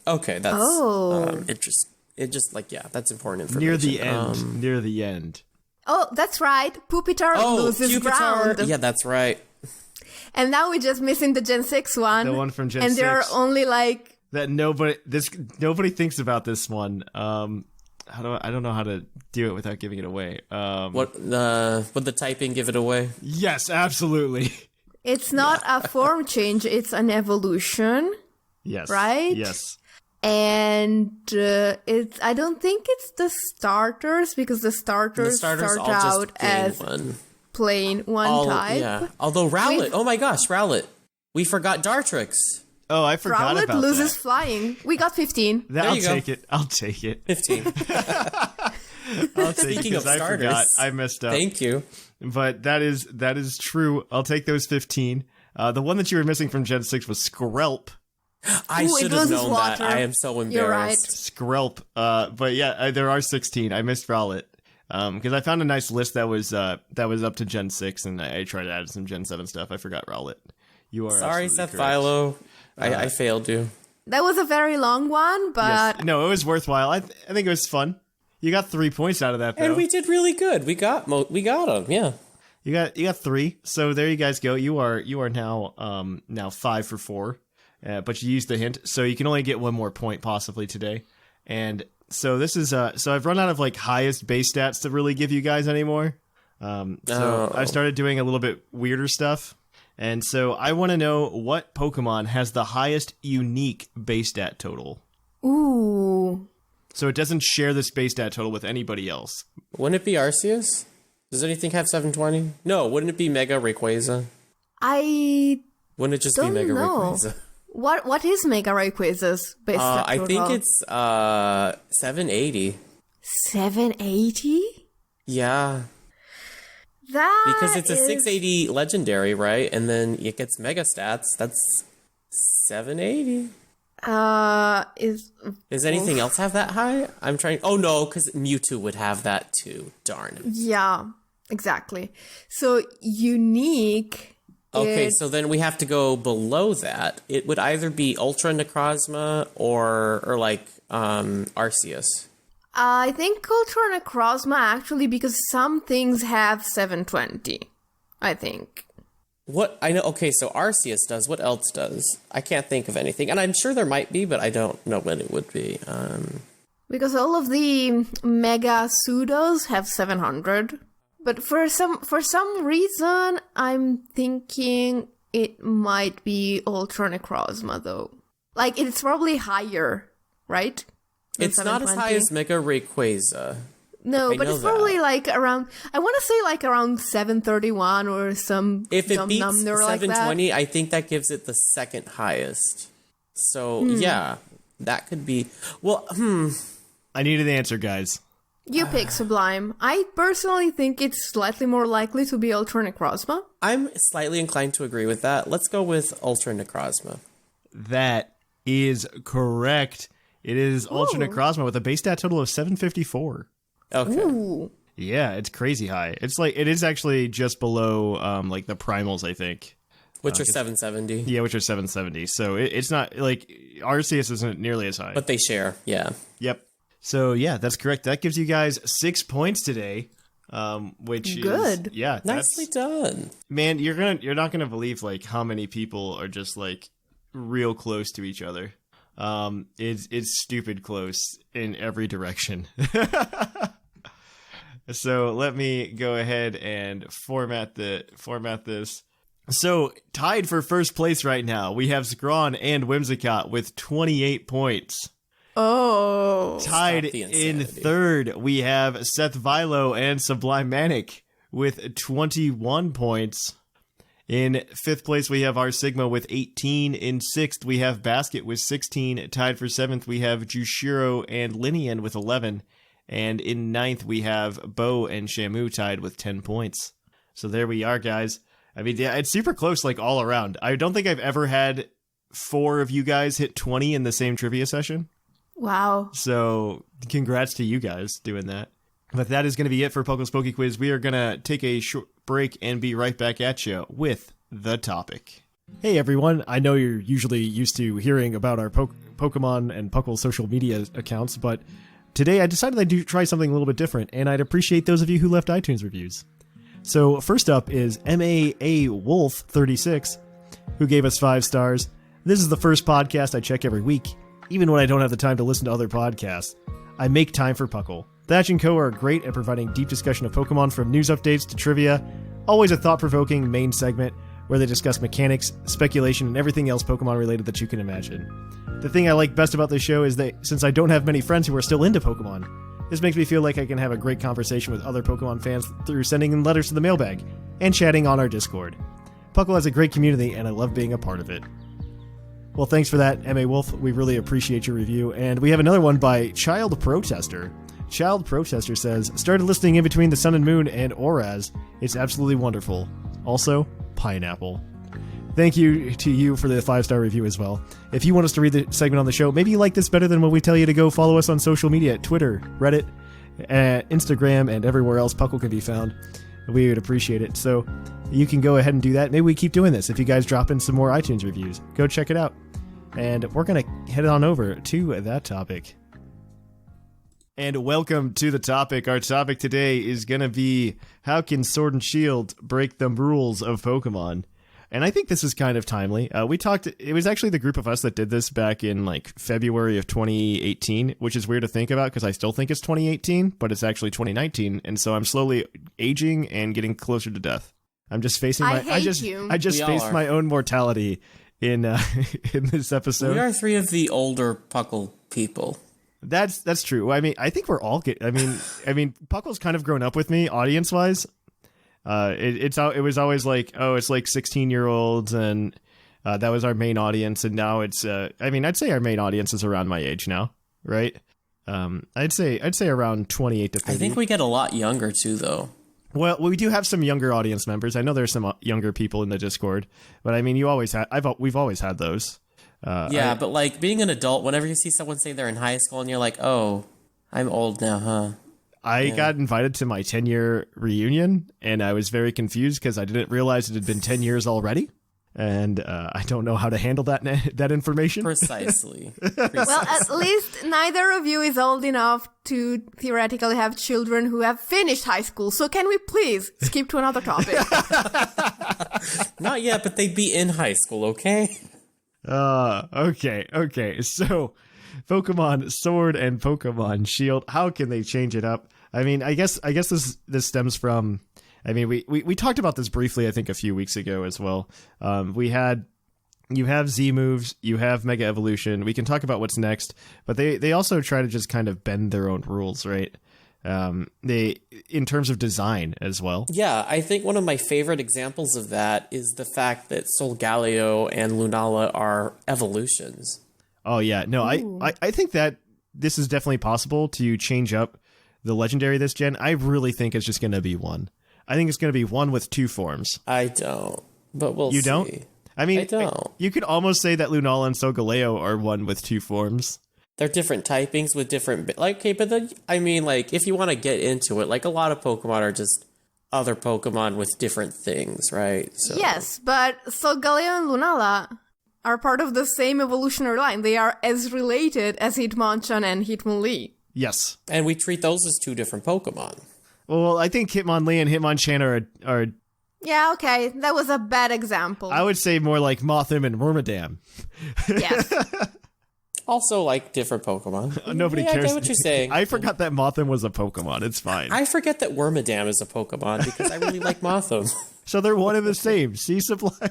E: Okay, that's
D: Oh.
E: interesting. It just that's important information.
A: Near the end. Near the end.
D: Oh, that's right. Pupitar loses
E: Pupitar.
D: ground.
E: Yeah, that's right.
D: And now we're just missing the Gen 6 one.
A: The one from Gen
D: and
A: 6.
D: there are only
A: That nobody thinks about this one. I don't know how to do it without giving it away.
E: Would the typing give it away?
A: Yes, absolutely.
D: It's not a form change, it's an evolution.
A: Yes.
D: Right?
A: Yes.
D: And I don't think it's the starters, because the starters start out as plain one type.
E: Yeah. Although Rowlet, oh my gosh, Rowlet. We forgot Dartrix.
A: Oh, I forgot
D: Rowlet
A: about
D: loses
A: that.
D: flying. We got 15.
A: I'll take it.
E: 15.
A: I'll take it because I forgot. I messed up.
E: Thank you.
A: But that is true. I'll take those 15. The one that you were missing from Gen 6 was Skrelp.
E: I should have known that. I am so embarrassed.
D: You're right.
A: Skrelp. But yeah, there are 16. I missed Rowlet. Because I found a nice list that was up to Gen 6, and I tried to add some Gen 7 stuff. I forgot Rowlet. You are
E: sorry, Seth
A: correct.
E: Philo. I failed you.
D: That was a very long one, but...
A: Yes. No, it was worthwhile. I think it was fun. You got 3 points out of that, though.
E: And we did really good. We got them, yeah.
A: You got 3. So there you guys go. You are now 5 for 4. But you used the hint, so you can only get 1 more point possibly today. And so this is so I've run out of like highest base stats to really give you guys anymore. I started doing a little bit weirder stuff. And so I want to know what Pokemon has the highest unique base stat total.
D: Ooh.
A: So it doesn't share this base stat total with anybody else.
E: Wouldn't it be Arceus? Does anything have 720? No, wouldn't it be Mega Rayquaza? Wouldn't it just be Mega Rayquaza?
D: What is Mega Rayquaza's base stat total?
E: I think it's 780.
D: 780?
E: Yeah. Because it's a 680 legendary, right? And then it gets mega stats. That's 780. Does anything else have that high? I'm trying. Oh no, because Mewtwo would have that too. Darn.
D: Yeah, exactly. So unique.
E: Okay, so then we have to go below that. It would either be Ultra Necrozma or like Arceus.
D: I think Ultra Necrozma actually, because some things have 720. I think.
E: What I know. Okay, so Arceus does. What else does? I can't think of anything, and I'm sure there might be, but I don't know what it would be.
D: Because all of the Mega Pseudos have 700. But for some reason, I'm thinking it might be Ultra Necrozma, though. Like, it's probably higher, right?
E: It's not as high as Mega Rayquaza.
D: No, but it's probably like around, I want to say like around 731 or some
E: if it beats
D: number
E: 720,
D: like that.
E: I think that gives it the second highest. So, yeah, that could be... Well,
A: I need an answer, guys.
D: You pick Sublime. I personally think it's slightly more likely to be Ultra Necrozma.
E: I'm slightly inclined to agree with that. Let's go with Ultra Necrozma.
A: That is correct. It is Ultra Necrozma with a base stat total of 754.
E: Okay.
D: Ooh.
A: Yeah, it's crazy high. It's like, it is actually just below like the primals, I think.
E: Which are 770.
A: Yeah, which are 770. So it's not like Arceus isn't nearly as high.
E: But they share, yeah.
A: Yep. So yeah, that's correct. That gives you guys 6 points today. Which
D: good.
A: Is yeah,
E: nicely done.
A: Man, you're not gonna believe like how many people are just like real close to each other. It's stupid close in every direction. So let me go ahead and format this. So tied for first place right now, we have Scrawn and Whimsicott with 28 points.
D: Oh.
A: Tied in third, we have Seth Vilo and Sublime Manic with 21 points. In fifth place, we have our Sigma with 18. In sixth, we have Basket with 16. Tied for seventh, we have Jushiro and Linian with 11. And in ninth, we have Bo and Shamu tied with 10 points. So there we are, guys. I mean, yeah, it's super close, like, all around. I don't think I've ever had 4 of you guys hit 20 in the same trivia session.
D: Wow.
A: So congrats to you guys doing that. But that is going to be it for Poki's Poki Quiz. We are going to take a short break and be right back at you with the topic. Hey everyone, I know you're usually used to hearing about our Pokemon and Puckle social media accounts, but today I decided I'd try something a little bit different, and I'd appreciate those of you who left iTunes reviews. So first up is MAA Wolf 36, who gave us 5 stars. This is the first podcast I check every week, even when I don't have the time to listen to other podcasts. I make time for Puckle. Thatch and Co. are great at providing deep discussion of Pokemon, from news updates to trivia. Always a thought-provoking main segment where they discuss mechanics, speculation, and everything else Pokemon related that you can imagine. The thing I like best about this show is that since I don't have many friends who are still into Pokemon, this makes me feel like I can have a great conversation with other Pokemon fans through sending in letters to the mailbag and chatting on our Discord. Puckle has a great community, and I love being a part of it. Well, thanks for that, M.A. Wolf. We really appreciate your review. And we have another one by Child Protester. Child Protester says, started listening in between the Sun and Moon and Oraz. It's absolutely wonderful. Also, pineapple. Thank you to you for the 5-star review as well. If you want us to read the segment on the show, maybe you like this better than when we tell you to go follow us on social media at Twitter, Reddit, Instagram, and everywhere else Puckle can be found. We would appreciate it. So you can go ahead and do that. Maybe we keep doing this if you guys drop in some more iTunes reviews. Go check it out. And we're going to head on over to that topic. And welcome to the topic. Our topic today is going to be, how can Sword and Shield break the rules of Pokemon? And I think this is kind of timely. It was actually the group of us that did this back in like February of 2018, which is weird to think about because I still think it's 2018, but it's actually 2019. And so I'm slowly aging and getting closer to death. I'm just facing I just faced my own mortality in this episode.
E: We are three of the older Puckle people.
A: That's true. I mean, I think we're all I mean, Puckle's kind of grown up with me audience wise. It was always like, oh, it's like 16-year-olds, and that was our main audience, and now it's I'd say our main audience is around my age now, right? I'd say around 28 to 30.
E: I think we get a lot younger too, though.
A: Well, we do have some younger audience members. I know there's some younger people in the Discord, but I mean, we've always had those.
E: But like being an adult, whenever you see someone say they're in high school and you're like, oh, I'm old now, huh?
A: I got invited to my 10-year reunion, and I was very confused because I didn't realize it had been 10 years already, and I don't know how to handle that information.
E: Precisely.
D: Well, at least neither of you is old enough to theoretically have children who have finished high school, so can we please skip to another topic?
E: Not yet, but they'd be in high school, okay?
A: Okay. So, Pokemon Sword and Pokemon Shield, how can they change it up? I mean, I guess this stems from, I mean, we talked about this briefly, I think, a few weeks ago as well. You have Z moves, you have Mega Evolution. We can talk about what's next, but they also try to just kind of bend their own rules, right? In terms of design as well.
E: Yeah, I think one of my favorite examples of that is the fact that Solgaleo and Lunala are evolutions.
A: Oh yeah, no, I think that this is definitely possible to change up the legendary this gen. I really think it's just going to be one. I think it's going to be one with two forms.
E: I don't, but we'll see.
A: You don't? I mean, I don't. You could almost say that Lunala and Solgaleo are one with two forms.
E: They're different typings with different, like, okay, but then, I mean, like, if you want to get into it, like, a lot of Pokemon are just other Pokemon with different things, right? So.
D: Yes, but Solgaleo and Lunala are part of the same evolutionary line. They are as related as Hitmonchan and Hitmonlee.
A: Yes.
E: And we treat those as two different Pokemon.
A: Well, I think Hitmonlee and Hitmonchan are...
D: Yeah, okay. That was a bad example.
A: I would say more like Mothim and Wormadam.
D: Yes.
E: Also, like, different Pokemon.
A: Nobody cares.
E: I get what you're saying.
A: I forgot that Mothim was a Pokemon. It's fine.
E: I forget that Wormadam is a Pokemon because I really like Mothim.
A: So they're one and the same. See, Supply?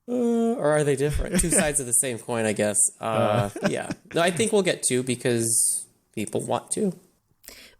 E: Or are they different? Two sides of the same coin, I guess. Yeah. No, I think we'll get two because people want to.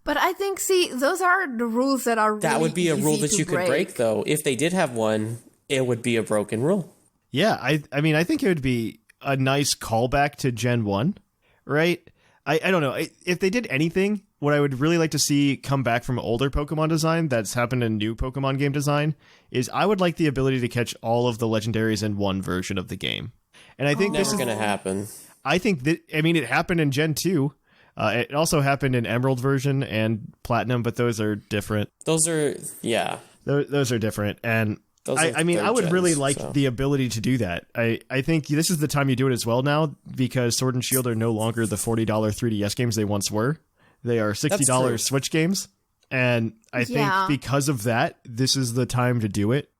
D: But I think, see, those are the rules that are really
E: That would be a rule that you could break, though. If they did have one, it would be a broken rule.
A: Yeah, I mean, I think it would be a nice callback to Gen 1, right? I don't know. If they did anything, what I would really like to see come back from older Pokemon design that's happened in new Pokemon game design is I would like the ability to catch all of the legendaries in one version of the game. And I think this is
E: never going to happen.
A: I think that, I mean, it happened in Gen 2. It also happened in Emerald version and Platinum, but those are different.
E: Those are, yeah.
A: Those are different. And I mean, I would really like the ability to do that. I think this is the time you do it as well now because Sword and Shield are no longer the $40 3DS games they once were. They are $60 Switch games. And I think because of that, this is the time to do it.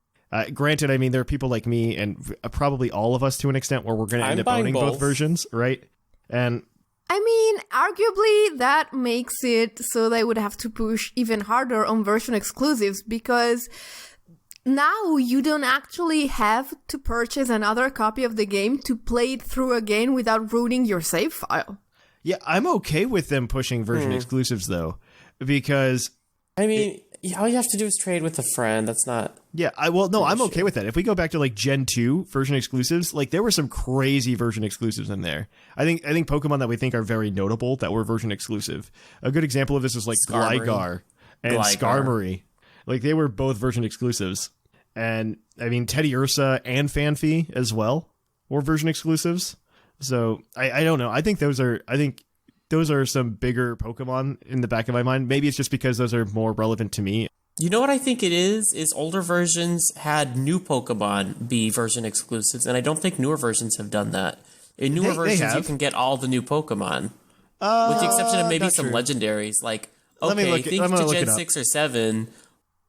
A: Granted, I mean, there are people like me and probably all of us to an extent where we're going to end up owning both versions, right? And
D: I mean, arguably that makes it so they would have to push even harder on version exclusives, because now you don't actually have to purchase another copy of the game to play it through again without ruining your save file.
A: Yeah, I'm okay with them pushing version exclusives, though, because...
E: I mean, all you have to do is trade with a friend. That's not...
A: Yeah, I'm okay with that. If we go back to, like, Gen 2 version exclusives, like, there were some crazy version exclusives in there. I think Pokemon that we think are very notable that were version exclusive. A good example of this is, like, Gligar and Skarmory. Like, they were both version exclusives. And, I mean, Teddy Ursa and Fanphy as well were version exclusives. So, I don't know. I think those are some bigger Pokemon in the back of my mind. Maybe it's just because those are more relevant to me.
E: You know what I think it is older versions had new Pokemon be version exclusives, and I don't think newer versions have done that. In newer versions, you can get all the new Pokemon. With the exception of maybe some legendaries. Like, okay, think to Gen 6 or 7.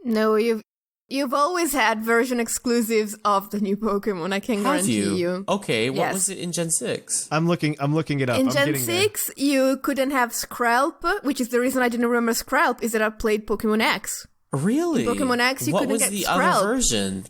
D: No, you've always had version exclusives of the new Pokemon, I can guarantee you.
E: Okay, what was it in Gen 6?
A: I'm looking it up.
D: In Gen 6, you couldn't have Skrelp, which is the reason I didn't remember Skrelp, is that I played Pokemon X.
E: Really?
D: In Pokemon X, you couldn't get Skrelp.
E: What was the other version?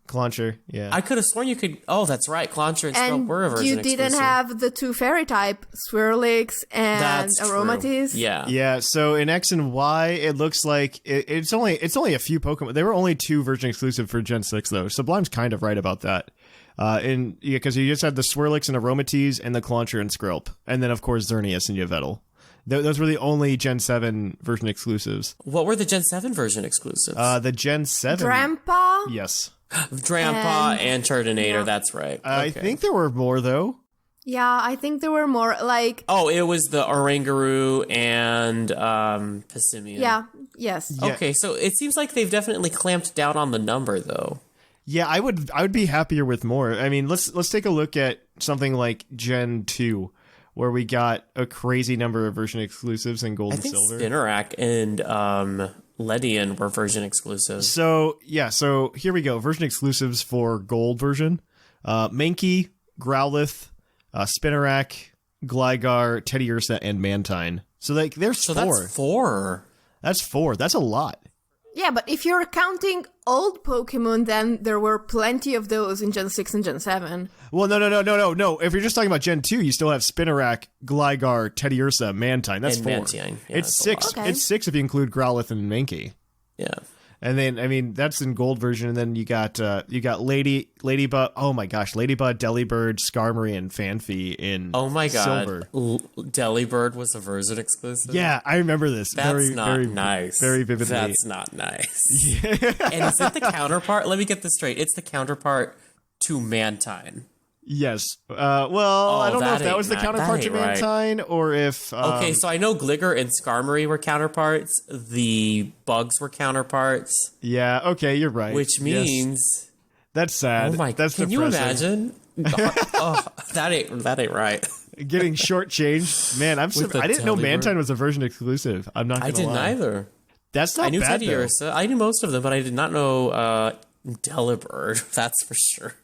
A: Clauncher, yeah.
E: I could have sworn you could... Oh, that's right. Clauncher and Skrelp were a version
D: you didn't have the two fairy type, Swirlix and Aromatisse.
A: Yeah, so in X and Y, it looks like it's only a few Pokemon. There were only 2 version exclusive for Gen 6, though. Sublime's kind of right about that. Because you just had the Swirlix and Aromatisse and the Clauncher and Skrelp. And then, of course, Xerneas and Yveltal. Those were the only Gen 7 version exclusives.
E: What were the Gen 7 version exclusives?
A: The Gen 7...
D: Drampa?
A: Yes.
E: Drampa and Turtonator, that's right.
A: I think there were more, though.
D: Yeah, I think there were more, like...
E: Oh, it was the Oranguru and Passimian.
D: Yeah, yes.
A: Yeah.
E: Okay, so it seems like they've definitely clamped down on the number, though.
A: Yeah, I would be happier with more. I mean, let's take a look at something like Gen 2, where we got a crazy number of version exclusives in Gold and Silver.
E: I think Spinarak and Ledian were version exclusives.
A: So here we go. Version exclusives for Gold version. Mankey, Growlithe, Spinarak, Gligar, Teddy Ursa, and Mantine. So there's 4.
E: That's 4.
A: That's 4. That's a lot.
D: Yeah, but if you're counting old Pokemon, then there were plenty of those in Gen 6 and Gen 7.
A: Well, no. If you're just talking about Gen 2, you still have Spinarak, Gligar, Teddy Ursa, Mantine. That's 4.
E: Mantine. Yeah,
A: it's 6. Okay. It's 6 if you include Growlithe and Mankey.
E: Yeah.
A: And then, I mean, that's in Gold version. And then you got Ladybug. Oh my gosh, Ladybug, Delibird, Skarmory, and Fanphy in Silver.
E: Oh my god, Delibird was a version exclusive.
A: Yeah, I remember this.
E: That's not nice.
A: Very vividly.
E: That's not nice. Yeah. And is it the counterpart? Let me get this straight. It's the counterpart to Mantine.
A: Yes. I don't know if that was the counterpart to Mantine or if...
E: okay, so I know Gligar and Skarmory were counterparts. The bugs were counterparts.
A: Yeah, okay, you're right.
E: Which means...
A: That's sad.
E: Oh my...
A: That's
E: can
A: depressing.
E: you imagine? That ain't right.
A: Getting shortchanged? Man, I didn't know Mantine was a version exclusive. I'm not gonna lie.
E: I didn't either.
A: That's not bad,
E: I knew Teddy Ursa. I knew most of them, but I did not know Delibird. That's for sure.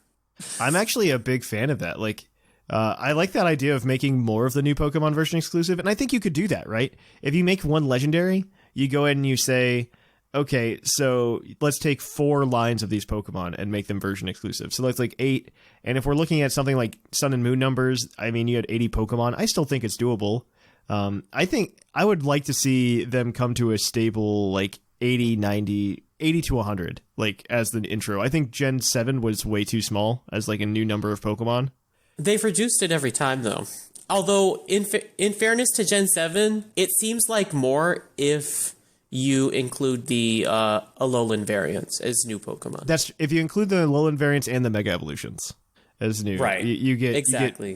A: I'm actually a big fan of that. Like, I like that idea of making more of the new Pokemon version exclusive, and I think you could do that, right? If you make one legendary, you go ahead and you say, okay, so let's take 4 lines of these Pokemon and make them version exclusive. So that's like 8. And if we're looking at something like Sun and Moon numbers, I mean, you had 80 Pokemon. I still think it's doable. I think I would like to see them come to a stable like 80, 90, 80 to 100, like as the intro. I think Gen 7 was way too small as like a new number of Pokemon. They've
E: reduced it every time though. Although in fairness to Gen 7, it seems like more if you include the Alolan variants as new Pokemon.
A: That's if you include the Alolan variants and the Mega Evolutions as new.
E: Right.
A: You get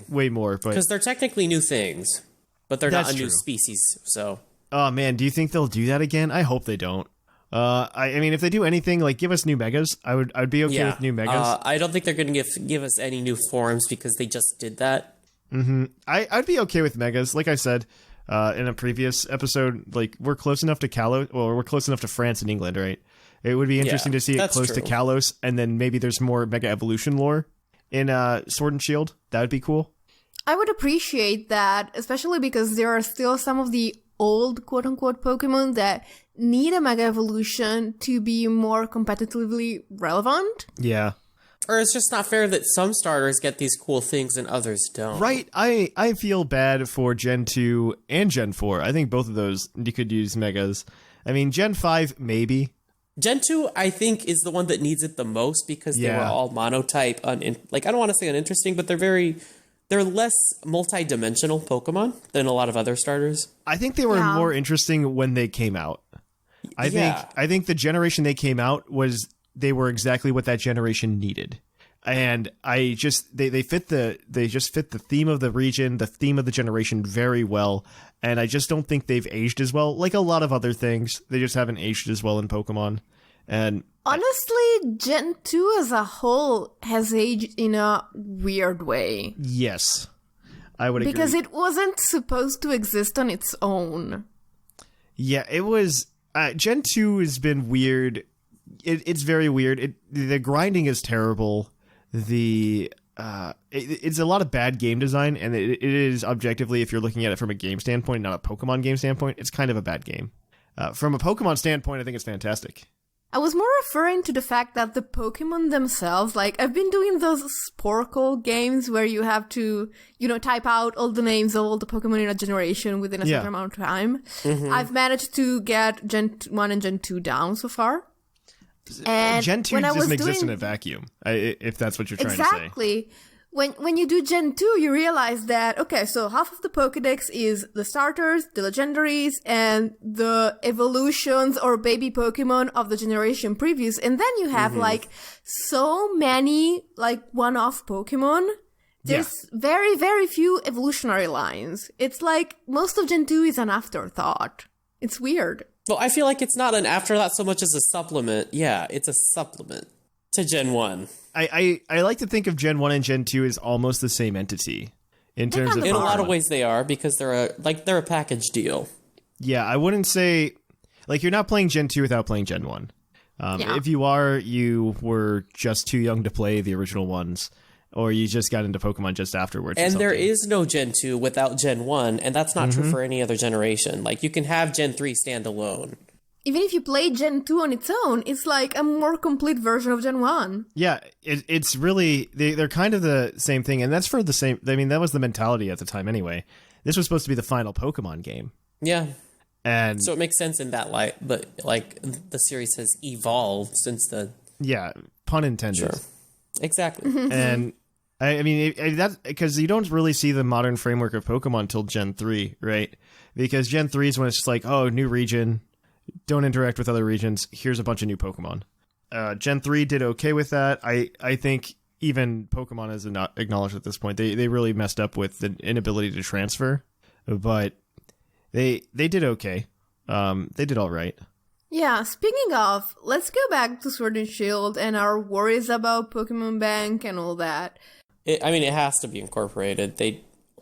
A: way more, but
E: because they're technically new things, but they're not a new species. So.
A: Oh man, do you think they'll do that again? I hope they don't. I mean, if they do anything, like give us new megas, I'd be okay with new megas.
E: I don't think they're going to give us any new forms because they just did that.
A: Mm-hmm. I'd be okay with megas. Like I said in a previous episode, like we're close enough to Kalos, or we're close enough to France and England, right? It would be interesting to see it close to Kalos, and then maybe there's more Mega Evolution lore in Sword and Shield. That would be cool.
D: I would appreciate that, especially because there are still some of the old quote-unquote Pokemon that need a Mega Evolution to be more competitively relevant.
A: Yeah.
E: Or it's just not fair that some starters get these cool things and others don't.
A: Right. I feel bad for Gen 2 and Gen 4. I think both of those you could use Megas. I mean, Gen 5, maybe.
E: Gen 2, I think, is the one that needs it the most because they were all monotype. I don't want to say uninteresting, but they're less multi-dimensional Pokemon than a lot of other starters.
A: I think they were more interesting when they came out. I think the generation they came out they were exactly what that generation needed. And I just they fit the theme of the region, the theme of the generation very well. And I just don't think they've aged as well. Like a lot of other things, they just haven't aged as well in Pokemon. And
D: honestly, Gen 2 as a whole has aged in a weird way.
A: Yes, I would agree.
D: Because it wasn't supposed to exist on its own.
A: Yeah, it was. Gen 2 has been weird. It's very weird. The grinding is terrible. It's a lot of bad game design, and it is objectively, if you're looking at it from a game standpoint, not a Pokemon game standpoint, it's kind of a bad game. From a Pokemon standpoint, I think it's fantastic.
D: I was more referring to the fact that the Pokemon themselves, like, I've been doing those Sporkle games where you have to, type out all the names of all the Pokemon in a generation within a certain amount of time. Mm-hmm. I've managed to get Gen 1 and Gen 2 down so far. And
A: Gen 2 doesn't exist in a vacuum, if that's what you're trying to say.
D: Exactly. When you do Gen 2, you realize that, okay, so half of the Pokedex is the starters, the legendaries, and the evolutions or baby Pokemon of the generation previous. And then you have, so many, one-off Pokemon. There's very, very few evolutionary lines. It's like most of Gen 2 is an afterthought. It's weird.
E: Well, I feel like it's not an afterthought so much as a supplement. Yeah, it's a supplement to Gen 1.
A: I like to think of Gen 1 and Gen 2 as almost the same entity in terms of...
E: In a lot of ways they are, because they're a package deal.
A: Yeah, I wouldn't say... you're not playing Gen 2 without playing Gen 1. If you are, you were just too young to play the original ones, or you just got into Pokemon just afterwards.
E: And there is no Gen 2 without Gen 1, and that's not true for any other generation. You can have Gen 3 stand alone.
D: Even if you play Gen 2 on its own, it's like a more complete version of Gen 1.
A: Yeah, it's really... They're kind of the same thing, and that's for the same... I mean, that was the mentality at the time anyway. This was supposed to be the final Pokemon game.
E: Yeah.
A: And
E: so it makes sense in that light, but, the series has evolved since the...
A: Yeah, pun intended.
E: Sure. Exactly.
A: And... I mean, that's because you don't really see the modern framework of Pokemon until Gen 3, right? Because Gen 3 is when it's just new region, don't interact with other regions, here's a bunch of new Pokemon. Gen 3 did okay with that. I think even Pokemon is not acknowledged at this point. They really messed up with the inability to transfer, but they did okay. They did all right.
D: Yeah, speaking of, let's go back to Sword and Shield and our worries about Pokemon Bank and all that.
E: It has to be incorporated.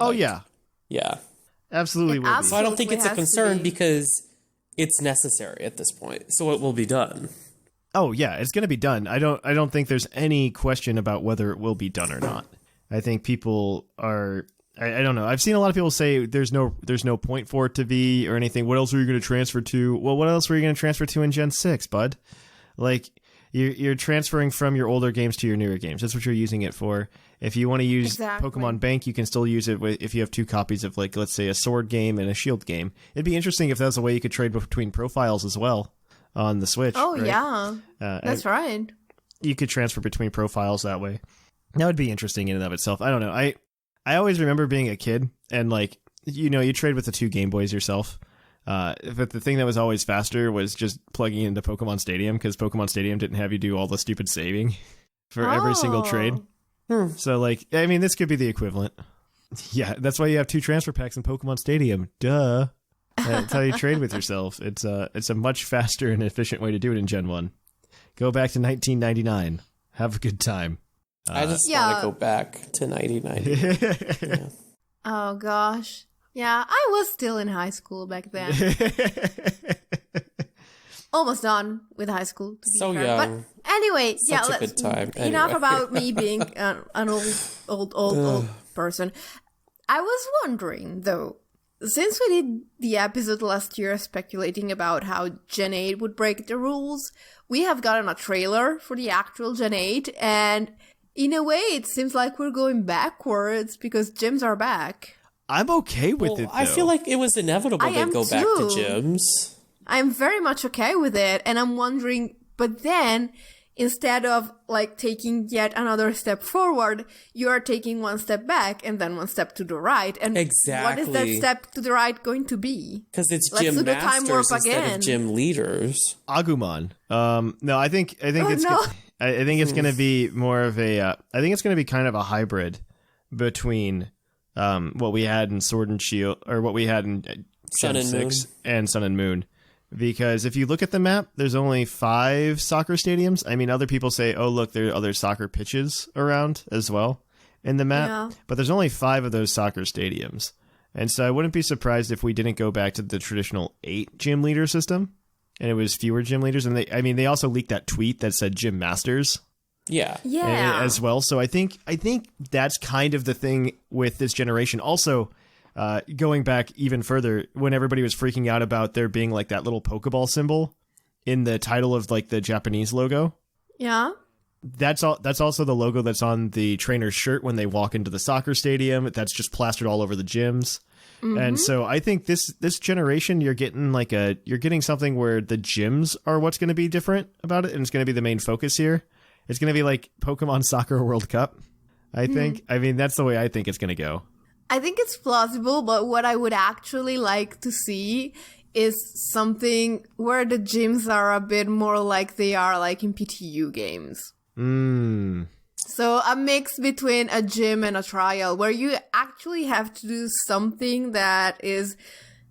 A: Yeah.
E: Yeah.
A: Absolutely will be.
E: So I don't think it's a concern because it's necessary at this point. So it will be done.
A: Oh yeah, it's going to be done. I don't think there's any question about whether it will be done or not. I think people are... I don't know. I've seen a lot of people say there's no point for it to be or anything. What else are you going to transfer to? Well, what else were you going to transfer to in Gen 6, bud? You're transferring from your older games to your newer games. That's what you're using it for. If you want to use Pokemon Bank, you can still use it if you have two copies of, let's say, a Sword game and a Shield game. It'd be interesting if that's a way you could trade between profiles as well on the Switch.
D: Oh,
A: right?
D: yeah. That's right.
A: You could transfer between profiles that way. That would be interesting in and of itself. I don't know. I always remember being a kid and, you trade with the two Game Boys yourself. But the thing that was always faster was just plugging into Pokemon Stadium because Pokemon Stadium didn't have you do all the stupid saving for every single trade. So, this could be the equivalent. Yeah, that's why you have two transfer packs in Pokemon Stadium. Duh. That's how you trade with yourself. It's a much faster and efficient way to do it in Gen 1. Go back to 1999. Have a good time.
E: I just want to go back to 1990. Yeah.
D: Oh, gosh. Yeah, I was still in high school back then. Almost done with high school.
E: So fair. Young.
D: But anyway,
E: such a good time.
D: Enough about me being an old person. I was wondering, though, since we did the episode last year speculating about how Gen 8 would break the rules, we have gotten a trailer for the actual Gen 8, and in a way it seems like we're going backwards because gyms are back.
A: I'm okay with it, though.
E: I feel like it was inevitable they'd go back to gyms.
D: I'm very much okay with it, and I'm wondering, but then, instead of, like, taking yet another step forward, you are taking one step back and then one step to the right. And what is that step to the right going to be?
E: Because it's gym masters instead of gym leaders.
A: Agumon. No, I think it's going to be more of a. I think it's going to be kind of a hybrid between what we had in Sword and Shield, or what we had in
E: Sun
A: Gen
E: and
A: 6 and Sun and Moon. Because if you look at the map, there's only 5 soccer stadiums. I mean, other people say, oh, look, there are other soccer pitches around as well in the map. Yeah. But there's only 5 of those soccer stadiums. And so I wouldn't be surprised if we didn't go back to the traditional 8 gym leader system. And it was fewer gym leaders. And they also leaked that tweet that said gym masters.
E: Yeah.
A: As well. So I think that's kind of the thing with this generation. Also, going back even further, when everybody was freaking out about there being like that little Pokeball symbol in the title of like the Japanese logo.
D: Yeah.
A: That's also the logo that's on the trainer's shirt when they walk into the soccer stadium. That's just plastered all over the gyms. Mm-hmm. And so I think this generation, you're getting something where the gyms are what's going to be different about it. And it's going to be the main focus here. It's going to be like Pokemon Soccer World Cup, I think. I mean, that's the way I think it's going to go.
D: I think it's plausible, but what I would actually like to see is something where the gyms are a bit more like they are like in PTU games. So a mix between a gym and a trial where you actually have to do something that is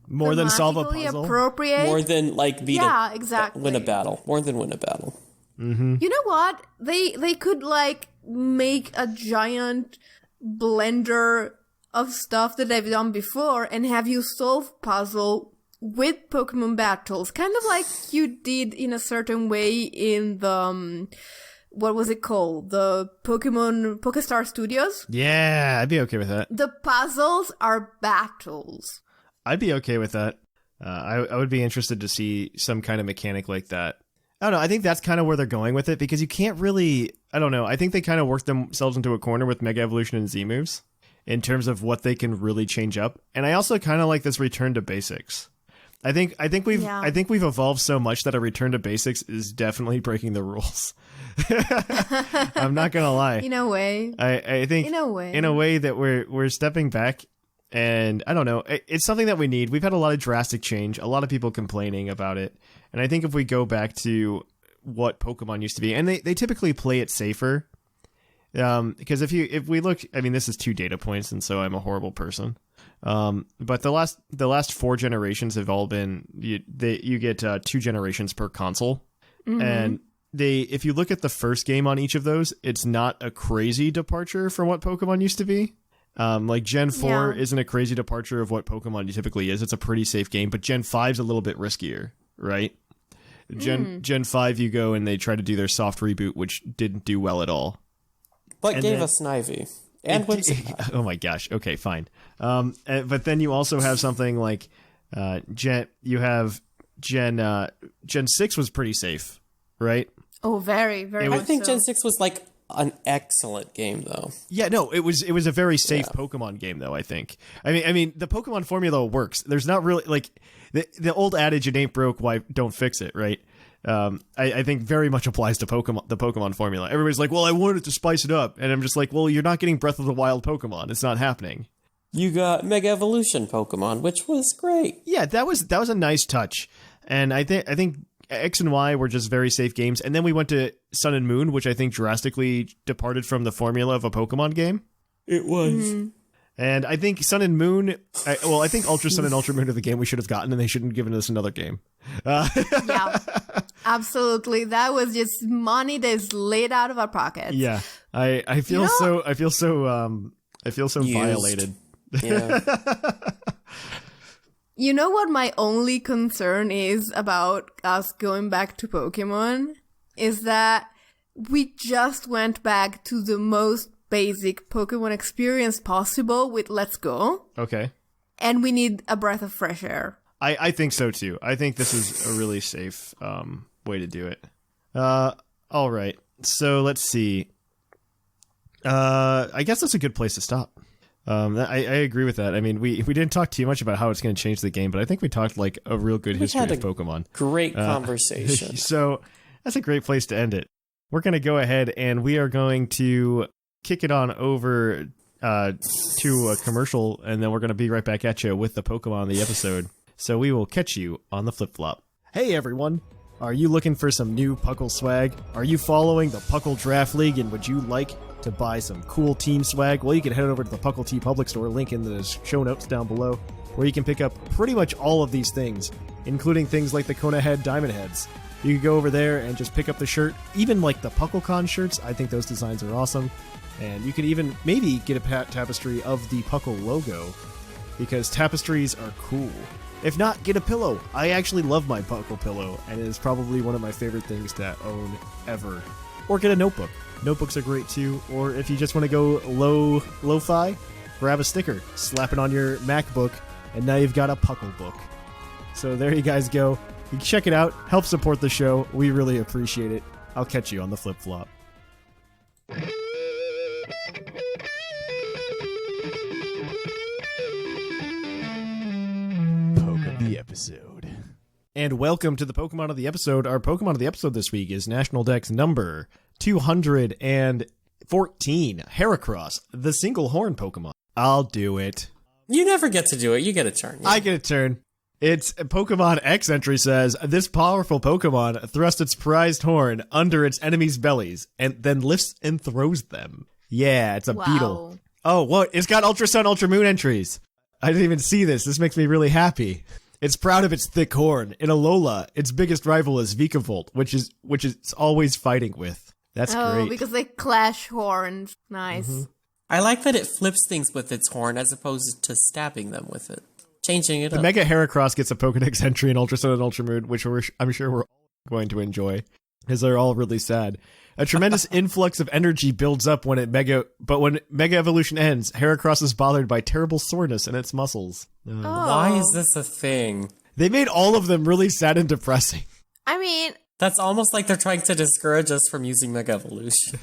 A: more than solve a puzzle,
D: appropriate.
E: More than like win a battle. More than win a battle.
A: Mm-hmm.
D: You know what? They could like make a giant blender of stuff that they've done before and have you solve puzzle with Pokemon battles, kind of like you did in a certain way in the what was it called, the Pokestar Studios.
A: Yeah, I'd be okay with that.
D: The puzzles are battles.
A: I'd be okay with that. I would be interested to see some kind of mechanic like that. I don't know. I think that's kind of where they're going with it, because you can't really, I don't know. I think they kind of worked themselves into a corner with Mega Evolution and Z moves in terms of what they can really change up. And I also kind of like this return to basics. I think we've evolved so much that a return to basics is definitely breaking the rules. I'm not gonna lie.
D: In a way.
A: I think in a way that we're stepping back, and I don't know. It's something that we need. We've had a lot of drastic change, a lot of people complaining about it. And I think if we go back to what Pokemon used to be, and they typically play it safer. Because if we look, I mean, this is 2 data points, and so I'm a horrible person. But the last 4 generations have all been you get 2 generations per console, and if you look at the first game on each of those, it's not a crazy departure from what Pokemon used to be. Like Gen 4 isn't a crazy departure of what Pokemon typically is. It's a pretty safe game, but Gen 5's a little bit riskier, right? Gen 5, you go and they try to do their soft reboot, which didn't do well at all.
E: But gave us Snivy. And Whimsicott.
A: Oh my gosh. Okay, fine. But then you also have something like Gen 6 was pretty safe, right?
D: Oh, very, very
E: I think Gen 6 was like an excellent game, though.
A: Yeah, no, it was a very safe Pokemon game, though, I think. I mean, the Pokemon formula works. There's not really, like, the old adage, it ain't broke, why don't fix it, right? I think very much applies to the Pokemon formula. Everybody's like, well, I wanted to spice it up. And I'm just like, well, you're not getting Breath of the Wild Pokemon. It's not happening.
E: You got Mega Evolution Pokemon, which was great.
A: Yeah, that was a nice touch. And I think X and Y were just very safe games. And then we went to Sun and Moon, which I think drastically departed from the formula of a Pokemon game.
E: It was. Mm-hmm.
A: And I think Sun and Moon, I think Ultra Sun and Ultra Moon are the game we should have gotten, and they shouldn't have given us another game.
D: Yeah, absolutely. That was just money that's laid out of our pockets.
A: Yeah, I feel so violated.
E: Yeah.
D: You know what my only concern is about us going back to Pokemon? Is that we just went back to the most basic Pokemon experience possible with Let's Go.
A: Okay.
D: And we need a breath of fresh air.
A: I think so too. I think this is a really safe way to do it. All right. So let's see. I guess that's a good place to stop. I agree with that. I mean, we didn't talk too much about how it's going to change the game, but I think we talked like a real good history of Pokemon.
E: Great conversation.
A: So that's a great place to end it. We're going to go ahead and we are going to kick it on over to a commercial, and then we're going to be right back at you with the Pokemon of the episode. So we will catch you on the flip-flop. Hey everyone! Are you looking for some new Puckle swag? Are you following the Puckle Draft League, and would you like to buy some cool team swag? Well, you can head over to the Puckle T Public Store, link in the show notes down below, where you can pick up pretty much all of these things, including things like the Kona Head Diamond Heads. You can go over there and just pick up the shirt, even like the PuckleCon shirts. I think those designs are awesome. And you can even maybe get a tapestry of the Puckle logo, because tapestries are cool. If not, get a pillow. I actually love my Puckle pillow, and it is probably one of my favorite things to own ever. Or get a notebook. Notebooks are great too. Or if you just want to go lo-fi, grab a sticker, slap it on your MacBook, and now you've got a Puckle book. So there you guys go. You can check it out. Help support the show. We really appreciate it. I'll catch you on the flip-flop. The episode. And welcome to the Pokemon of the episode. Our Pokemon of the episode this week is National Dex number 214, Heracross, the single horn Pokemon. I'll do it.
E: You never get to do it. You get a turn. Yeah.
A: I get a turn. Its Pokemon X entry says, this powerful Pokemon thrusts its prized horn under its enemies' bellies and then lifts and throws them. Yeah, it's a beetle. Oh, what? It's got Ultra Sun, Ultra Moon entries. I didn't even see this. This makes me really happy. It's proud of its thick horn. In Alola, its biggest rival is Vikavolt, which it's always fighting with. That's great.
D: Oh, because they clash horns. Nice.
A: Mm-hmm.
E: I like that it flips things with its horn as opposed to stabbing them with it. Changing it
A: the
E: up.
A: Mega Heracross gets a Pokedex entry in Ultra Sun and Ultra Moon, which I'm sure we're going to enjoy, because they're all really sad. A tremendous influx of energy builds up when Mega Evolution ends. Heracross is bothered by terrible soreness in its muscles.
E: Why is this a thing?
A: They made all of them really sad and depressing.
D: I mean,
E: that's almost like they're trying to discourage us from using Mega Evolution.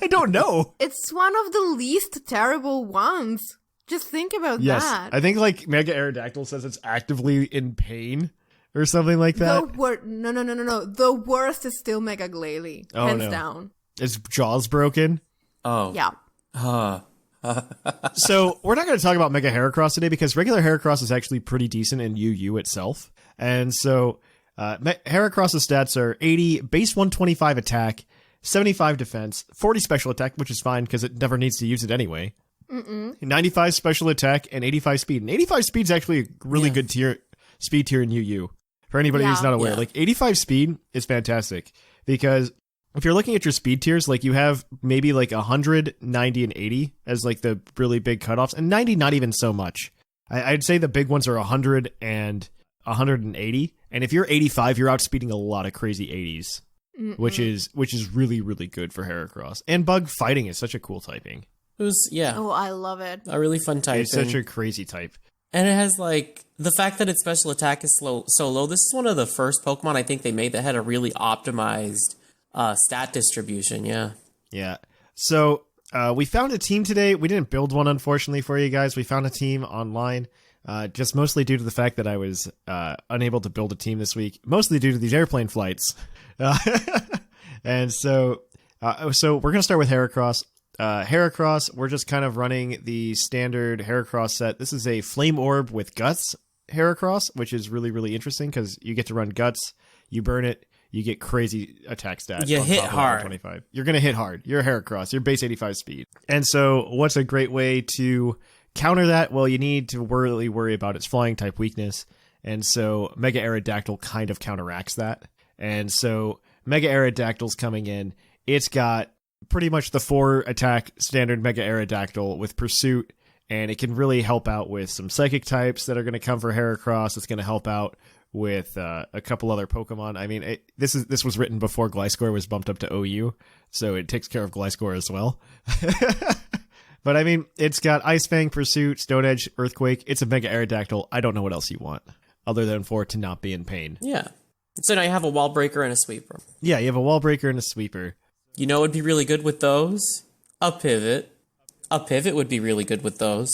A: I don't know.
D: It's one of the least terrible ones. Just think about that.
A: I think like Mega Aerodactyl says it's actively in pain or something like that.
D: No. The worst is still Mega Glalie. Hands down.
A: Its jaw's broken.
E: Oh.
D: Yeah.
A: So we're not going to talk about Mega Heracross today because regular Heracross is actually pretty decent in UU itself. And so Heracross's stats are 80 base 125 attack, 75 defense, 40 special attack, which is fine because it never needs to use it anyway. 95 special attack and 85 speed. And 85 speed is actually a really good speed tier in UU. For anybody who's not aware, like 85 speed is fantastic because if you're looking at your speed tiers, like you have maybe like 100, 90, and 80 as like the really big cutoffs, and 90 not even so much. I'd say the big ones are 100 and 180, and if you're 85, you're outspeeding a lot of crazy 80s, which is really, really good for Heracross. And bug fighting is such a cool typing.
D: Oh, I love it.
E: A really fun type.
A: It's such a crazy type.
E: And it has, like, the fact that its special attack is so low. This is one of the first Pokemon I think they made that had a really optimized stat distribution,
A: Yeah. So, we found a team today. We didn't build one, unfortunately, for you guys. We found a team online, just mostly due to the fact that I was unable to build a team this week, mostly due to these airplane flights. And so we're going to start with Heracross. Heracross, we're just kind of running the standard Heracross set. This is a Flame Orb with Guts Heracross, which is really, really interesting because you get to run Guts, you burn it, you get crazy attack stats.
E: You hit hard.
A: 25. You're going to hit hard. You're a Heracross. You're base 85 speed. And so what's a great way to counter that? Well, you need to really worry about its flying type weakness. And so Mega Aerodactyl kind of counteracts that. And so Mega Aerodactyl's coming in. It's got pretty much the 4 attack standard Mega Aerodactyl with Pursuit, and it can really help out with some Psychic types that are going to come for Heracross. It's going to help out with a couple other Pokemon. I mean, this was written before Gliscor was bumped up to OU, so it takes care of Gliscor as well. But I mean, it's got Ice Fang, Pursuit, Stone Edge, Earthquake. It's a Mega Aerodactyl. I don't know what else you want other than for it to not be in pain.
E: Yeah. So now you have a Wall Breaker and a Sweeper.
A: Yeah, you have a Wall Breaker and a Sweeper.
E: You know what would be really good with those? A Pivot. A Pivot would be really good with those.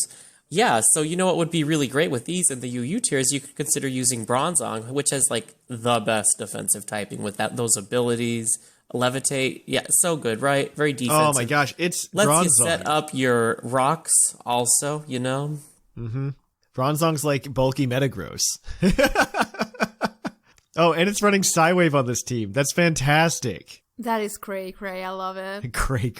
E: Yeah, so you know what would be really great with these in the UU tiers? You could consider using Bronzong, which has like the best defensive typing with those abilities. Levitate, yeah, so good, right? Very defensive.
A: Oh my gosh, it's
E: Lets
A: Bronzong.
E: you set up your rocks also, you know?
A: Mm-hmm. Bronzong's like bulky Metagross. Oh, and it's running Psywave on this team. That's fantastic.
D: That is cray. I love it.
A: Cray.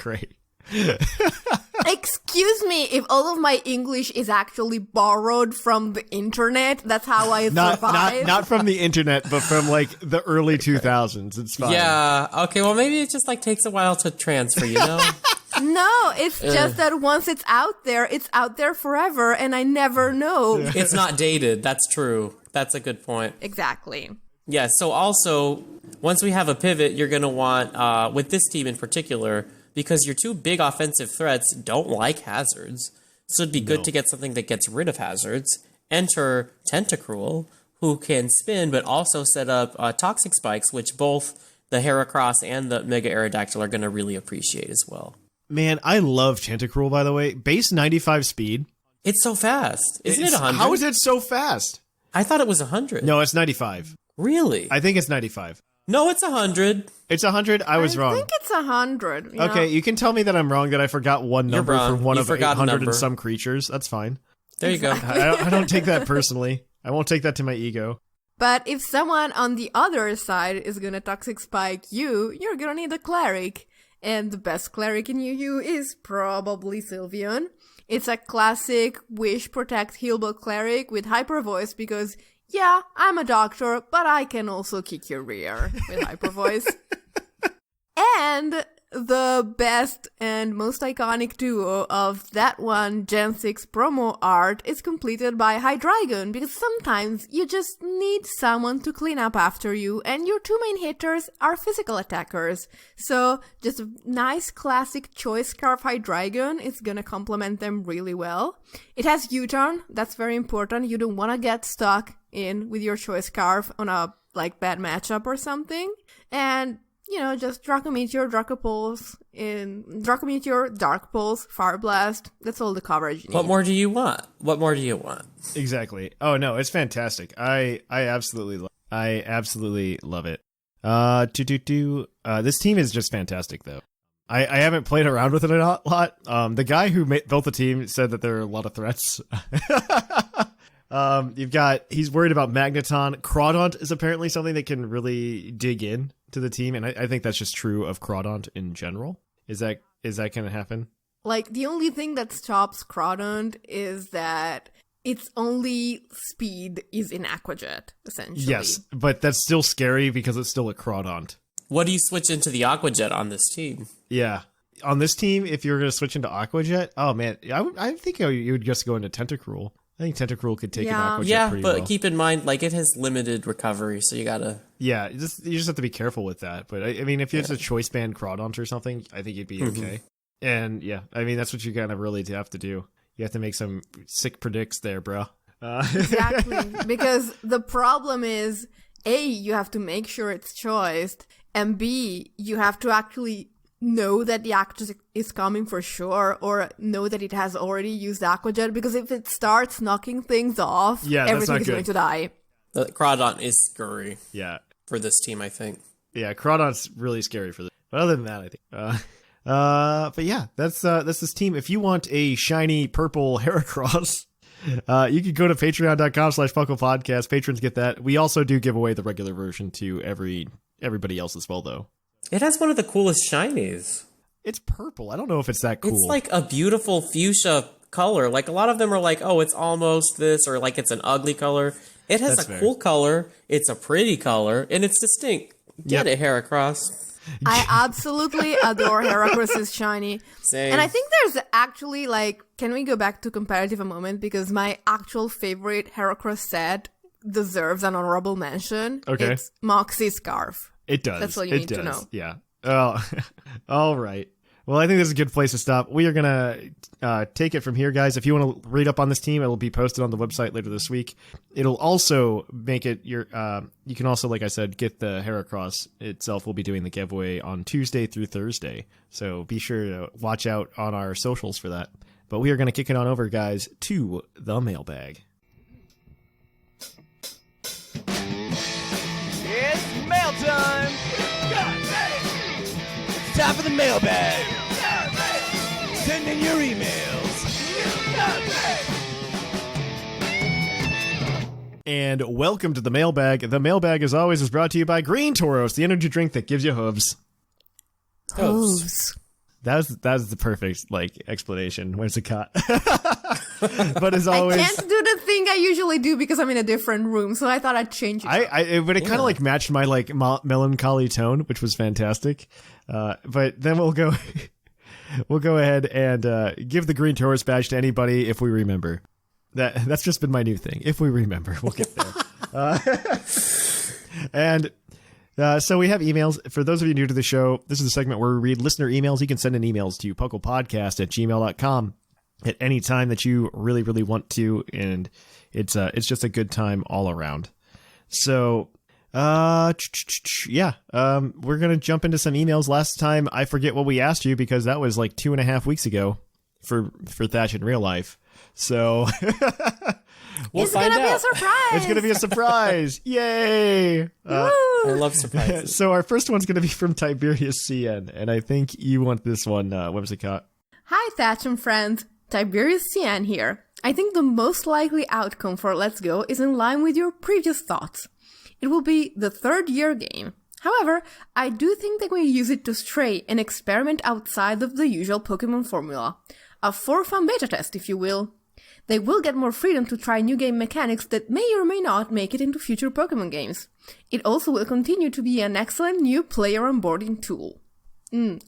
D: Excuse me, if all of my English is actually borrowed from the internet, that's how I survive.
A: Not from the internet, but from like the early 2000s. It's fine.
E: Yeah, okay, well maybe it just like takes a while to transfer, you know?
D: No, it's just that once it's out there forever, and I never know.
E: It's not dated, that's true. That's a good point.
D: Exactly.
E: Yeah, so also, once we have a pivot, you're going to want, with this team in particular, because your two big offensive threats don't like hazards, so it'd be good to get something that gets rid of hazards. Enter Tentacruel, who can spin, but also set up Toxic Spikes, which both the Heracross and the Mega Aerodactyl are going to really appreciate as well.
A: Man, I love Tentacruel, by the way. Base 95 speed.
E: It's so fast. Isn't it 100?
A: How is it so fast?
E: I thought it was 100.
A: No, it's 95.
E: Really?
A: I think it's 95.
E: No, it's 100.
A: It's 100? I was wrong.
D: I think it's 100. Yeah.
A: Okay, you can tell me that I'm wrong, that I forgot one number
E: wrong.
A: for one
E: You
A: of
E: forgot a
A: 800
E: number.
A: and some creatures. That's fine.
E: There you go.
A: I don't take that personally. I won't take that to my ego.
D: But if someone on the other side is gonna Toxic Spike you, you're gonna need a Cleric. And the best Cleric in UU is probably Sylveon. It's a classic Wish, Protect, Healable Cleric with Hyper Voice because, yeah, I'm a doctor, but I can also kick your rear with Hyper Voice. And the best and most iconic duo of that one Gen 6 promo art is completed by Hydreigon, because sometimes you just need someone to clean up after you, and your two main hitters are physical attackers. So just a nice classic Choice Scarf Hydreigon is gonna complement them really well. It has U-turn, that's very important. You don't wanna get stuck in with your Choice Scarf on a bad matchup or something. And you know, just Dracometeor, Dracometeor, Dark Pulse, Fire Blast. That's all the coverage you need.
E: What more do you want?
A: Exactly. Oh no, it's fantastic. I absolutely love it. This team is just fantastic though. I haven't played around with it a lot. The guy who built the team said that there are a lot of threats. He's worried about Magneton. Crawdaunt is apparently something that can really dig in to the team, and I think that's just true of Crawdaunt in general. Is that going to happen?
D: The only thing that stops Crawdaunt is that its only speed is in Aquajet, essentially.
A: Yes, but that's still scary because it's still a Crawdaunt.
E: What do you switch into the Aquajet on this team?
A: Yeah. On this team, if you're going to switch into Aquajet, oh man, I think you would just go into Tentacruel. I think Tentacruel could take an Aquajet pretty well.
E: Yeah, but keep in mind, it has limited recovery, so you gotta...
A: Yeah, you just have to be careful with that. But, I mean, if you have a choice band Crawdaunt or something, I think you'd be okay. And, yeah, I mean, that's what you kind of really have to do. You have to make some sick predicts there, bro.
D: Exactly, because the problem is, A, you have to make sure it's choiced, and B, you have to actually know that the actor is coming for sure, or know that it has already used Aquajet, because if it starts knocking things off, everything is going to die.
E: The Crawdaunt is scurry.
A: Yeah.
E: For this team, I think.
A: Yeah, Crawdaunt's really scary for this. But other than that, I think. But yeah, that's this team. If you want a shiny purple Heracross, you can go to patreon.com/PucklePodcast. Patrons get that. We also do give away the regular version to everybody else as well, though.
E: It has one of the coolest shinies.
A: It's purple. I don't know if it's that cool.
E: It's a beautiful fuchsia color. A lot of them are it's almost this, or it's an ugly color. It has cool color. It's a pretty color, and it's distinct. Get it, Heracross.
D: I absolutely adore Heracross's shiny.
E: Same.
D: And I think there's actually, can we go back to competitive a moment? Because my actual favorite Heracross set deserves an honorable mention.
A: Okay.
D: It's Moxie Scarf.
A: It does.
D: That's all you need to know.
A: Yeah. Oh, all right. Well, I think this is a good place to stop. We are going to take it from here, guys. If you want to read up on this team, it'll be posted on the website later this week. It'll also make it your... you can also, like I said, get the Heracross itself. We'll be doing the giveaway on Tuesday through Thursday. So be sure to watch out on our socials for that. But we are going to kick it on over, guys, to the mailbag.
C: It's mail time! It's time for the mailbag! Send in your emails!
A: And welcome to the mailbag. The mailbag, as always, is brought to you by Green Toros, the energy drink that gives you hooves.
D: Hooves.
A: That was the perfect explanation. Where's the cut? But as always,
D: I can't do the thing I usually do because I'm in a different room, so I thought I'd change it.
A: But it kind of matched my melancholy tone, which was fantastic. But then we'll go ahead and give the Green Taurus badge to anybody if we remember. That's just been my new thing. If we remember, we'll get there. So we have emails. For those of you new to the show, this is a segment where we read listener emails. You can send in emails to pucklepodcast@gmail.com at any time that you really, really want to, and it's just a good time all around. So, we're gonna jump into some emails. Last time, I forget what we asked you because that was 2.5 weeks ago for Thatch in real life. So
D: It's gonna be a surprise.
A: It's gonna be a surprise! Yay!
E: I love surprises.
A: So our first one's gonna be from Tiberius CN, and I think you want this one, Whimsicott.
D: Hi, Thatch and friends. Tiberius CN here. I think the most likely outcome for Let's Go is in line with your previous thoughts. It will be the third-year game. However, I do think they will use it to stray and experiment outside of the usual Pokemon formula. A for-fun beta test, if you will. They will get more freedom to try new game mechanics that may or may not make it into future Pokemon games. It also will continue to be an excellent new player onboarding tool.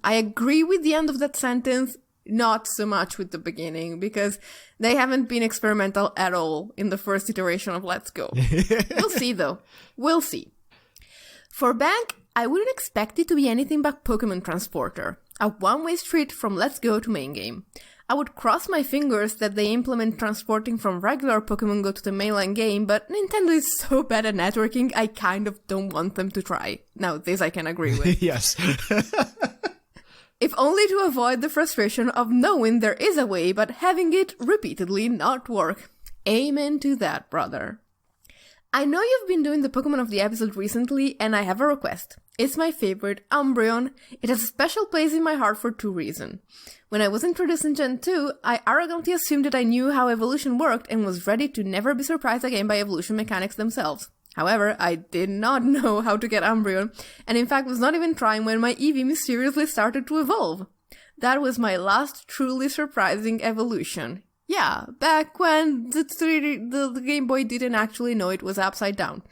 D: I agree with the end of that sentence, not so much with the beginning, because they haven't been experimental at all in the first iteration of Let's Go. We'll see, though. We'll see. For Bank, I wouldn't expect it to be anything but Pokemon Transporter, a one-way street from Let's Go to main game. I would cross my fingers that they implement transporting from regular Pokemon Go to the mainline game, but Nintendo is so bad at networking, I kind of don't want them to try. Now, this I can agree with.
A: Yes.
D: If only to avoid the frustration of knowing there is a way, but having it repeatedly not work. Amen to that, brother. I know you've been doing the Pokemon of the episode recently, and I have a request. It's my favorite, Umbreon. It has a special place in my heart for two reasons. When I was introduced in Gen 2, I arrogantly assumed that I knew how evolution worked and was ready to never be surprised again by evolution mechanics themselves. However, I did not know how to get Umbreon, and in fact was not even trying when my Eevee mysteriously started to evolve. That was my last truly surprising evolution. Yeah, back when the Game Boy didn't actually know it was upside down.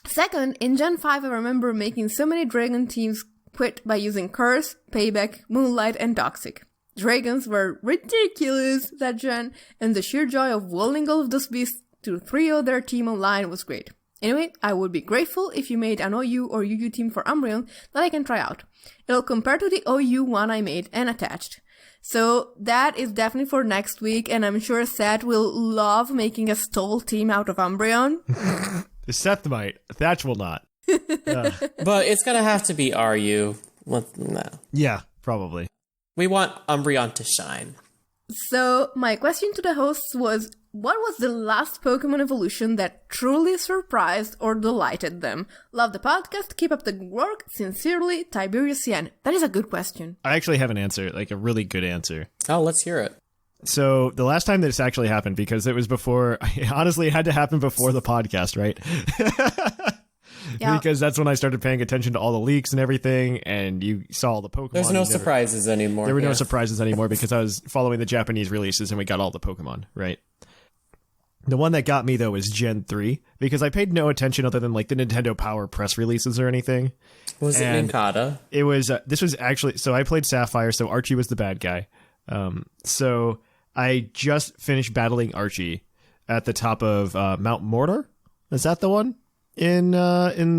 D: Second, in Gen 5 I remember making so many Dragon teams quit by using Curse, Payback, Moonlight, and Toxic. Dragons were ridiculous that gen, and the sheer joy of walling all of those beasts to 3-0 their team online was great. Anyway, I would be grateful if you made an OU or UU team for Umbreon that I can try out. It'll compare to the OU one I made and attached. So that is definitely for next week, and I'm sure Seth will love making a stall team out of Umbreon.
A: Seth might. Thatch will not.
E: But it's gonna have to be RU. No.
A: Yeah, probably.
E: We want Umbreon to shine.
D: So, my question to the hosts was, what was the last Pokemon evolution that truly surprised or delighted them? Love the podcast, keep up the good work, sincerely, Tiberius CN. That is a good question.
A: I actually have an answer, a really good answer.
E: Oh, let's hear it.
A: So, the last time this actually happened, because it was before, honestly, it had to happen before the podcast, right? Yeah. Because that's when I started paying attention to all the leaks and everything, and you saw all the Pokemon.
E: There's no surprises anymore.
A: There were no surprises anymore because I was following the Japanese releases and we got all the Pokemon, right? The one that got me, though, was Gen 3, because I paid no attention other than, the Nintendo Power press releases or anything.
E: Was it Ninkata?
A: It was, this was actually, so I played Sapphire, so Archie was the bad guy. So I just finished battling Archie at the top of Mount Mordor. Is that the one? in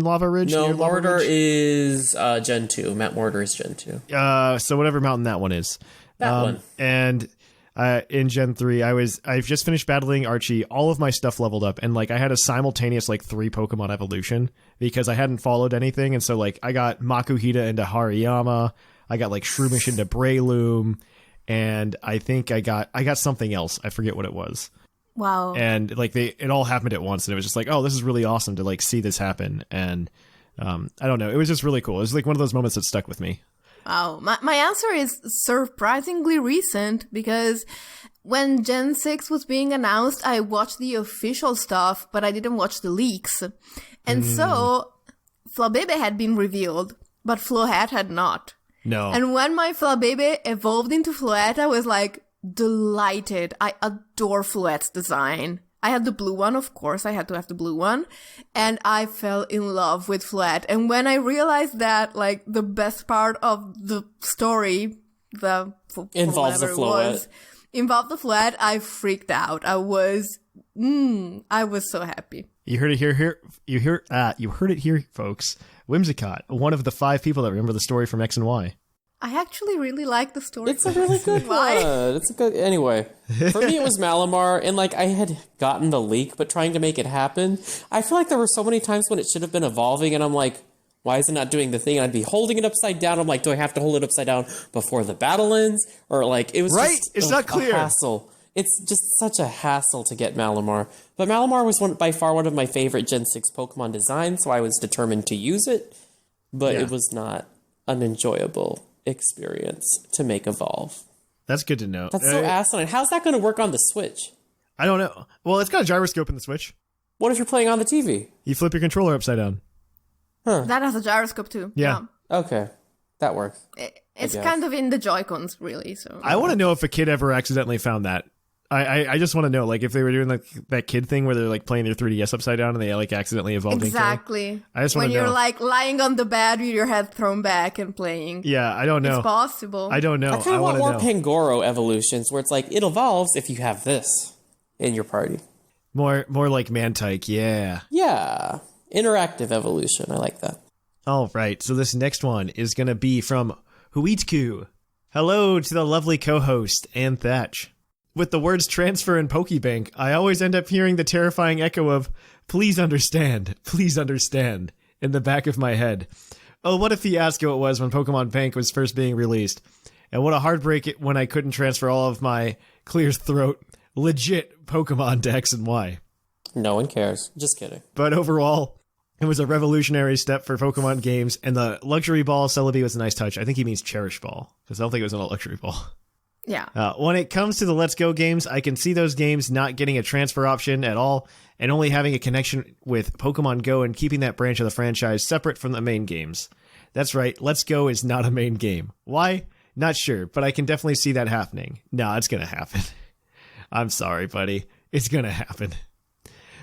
A: Lava Ridge?
E: No,
A: near Lava
E: Mordor
A: Ridge?
E: is Gen 2. Mount Mordor is Gen 2.
A: So whatever mountain that one is.
E: That one.
A: And in Gen 3, I've just finished battling Archie. All of my stuff leveled up, and like I had a simultaneous like 3 Pokemon evolution because I hadn't followed anything, and so like I got Makuhita into Hariyama, I got like Shroomish into Breloom, and I think I got something else. I forget what it was.
D: Wow.
A: And like it all happened at once, and it was just like, oh, this is really awesome to like see this happen. And I don't know, it was just really cool. It was like one of those moments that stuck with me.
D: Wow. My answer is surprisingly recent because when Gen 6 was being announced, I watched the official stuff, but I didn't watch the leaks. And so Flabebe had been revealed, but Flohat had not.
A: No.
D: And when my Flabebe evolved into Floette, I was like delighted. I adore Floette's design. I had the blue one, of course. I had to have the blue one. And I fell in love with Floette. And when I realized that, like, the best part of the story,
E: Involves the Floette.
D: Involved the Floette, I freaked out. I was so happy.
A: You heard it here. You heard it here, folks. Whimsicott, one of the 5 people that remember the story from X and Y.
D: I actually really like the story.
E: It's a really good one. It's a good. Anyway, for me, it was Malamar, and like I had gotten the leak, but trying to make it happen, I feel like there were so many times when it should have been evolving, and I'm like, why is it not doing the thing? And I'd be holding it upside down. I'm like, do I have to hold it upside down before the battle ends, or like it was
A: right?
E: Just
A: it's not clear.
E: A hassle. It's just such a hassle to get Malamar. But Malamar was by far one of my favorite Gen 6 Pokemon designs, so I was determined to use it. But it was not an enjoyable experience to make evolve.
A: That's good to know.
E: That's so asinine. How's that going to work on the Switch?
A: I don't know. Well, it's got a gyroscope in the Switch.
E: What if you're playing on the TV?
A: You flip your controller upside down.
E: Huh.
D: That has a gyroscope too.
A: Yeah.
E: Okay. That works.
D: It's kind of in the Joy-Cons, really. So
A: I want to know if a kid ever accidentally found that. I just want to know, like, if they were doing like that kid thing where they're like playing their 3DS upside down and they like accidentally evolved.
D: Exactly.
A: I just want to know.
D: When you're like lying on the bed with your head thrown back and playing.
A: Yeah, I don't know.
D: It's possible.
A: I don't know.
E: I kind of want more Pangoro evolutions where it's like it evolves if you have this in your party.
A: More like Mantike, yeah.
E: Yeah. Interactive evolution. I like that.
A: All right, so this next one is going to be from Huitku. Hello to the lovely co-host, Ann Thatch. With the words transfer and Pokebank, I always end up hearing the terrifying echo of, please understand, in the back of my head. Oh, what a fiasco it was when Pokemon Bank was first being released. And what a heartbreak when I couldn't transfer all of my clear throat, legit Pokemon to X and Y.
E: No one cares. Just kidding.
A: But overall, it was a revolutionary step for Pokemon games, and the Luxury Ball Celebi was a nice touch. I think he means Cherish Ball, because I don't think it was in a Luxury Ball.
D: Yeah.
A: When it comes to the Let's Go games, I can see those games not getting a transfer option at all, and only having a connection with Pokemon Go and keeping that branch of the franchise separate from the main games. That's right, Let's Go is not a main game. Why? Not sure, but I can definitely see that happening. No, it's gonna happen. I'm sorry, buddy. It's gonna happen.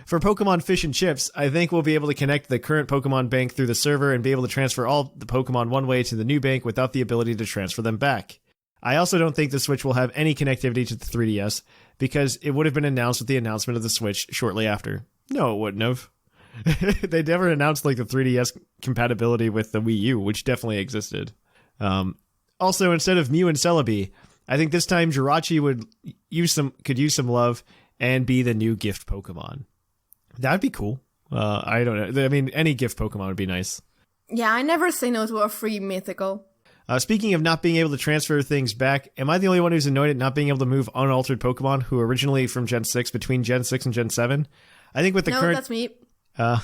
A: For Pokemon Fish and Chips, I think we'll be able to connect the current Pokemon bank through the server and be able to transfer all the Pokemon one way to the new bank without the ability to transfer them back. I also don't think the Switch will have any connectivity to the 3DS, because it would have been announced with the announcement of the Switch shortly after. No, it wouldn't have. They never announced like the 3DS compatibility with the Wii U, which definitely existed. Also, instead of Mew and Celebi, I think this time Jirachi could use some love and be the new gift Pokemon. That'd be cool. I don't know. I mean, any gift Pokemon would be nice.
D: Yeah, I never say no to a free mythical.
A: Speaking of not being able to transfer things back, am I the only one who's annoyed at not being able to move unaltered Pokemon who are originally from Gen 6 between Gen 6 and Gen 7? I think with the current...
D: that's me.
A: I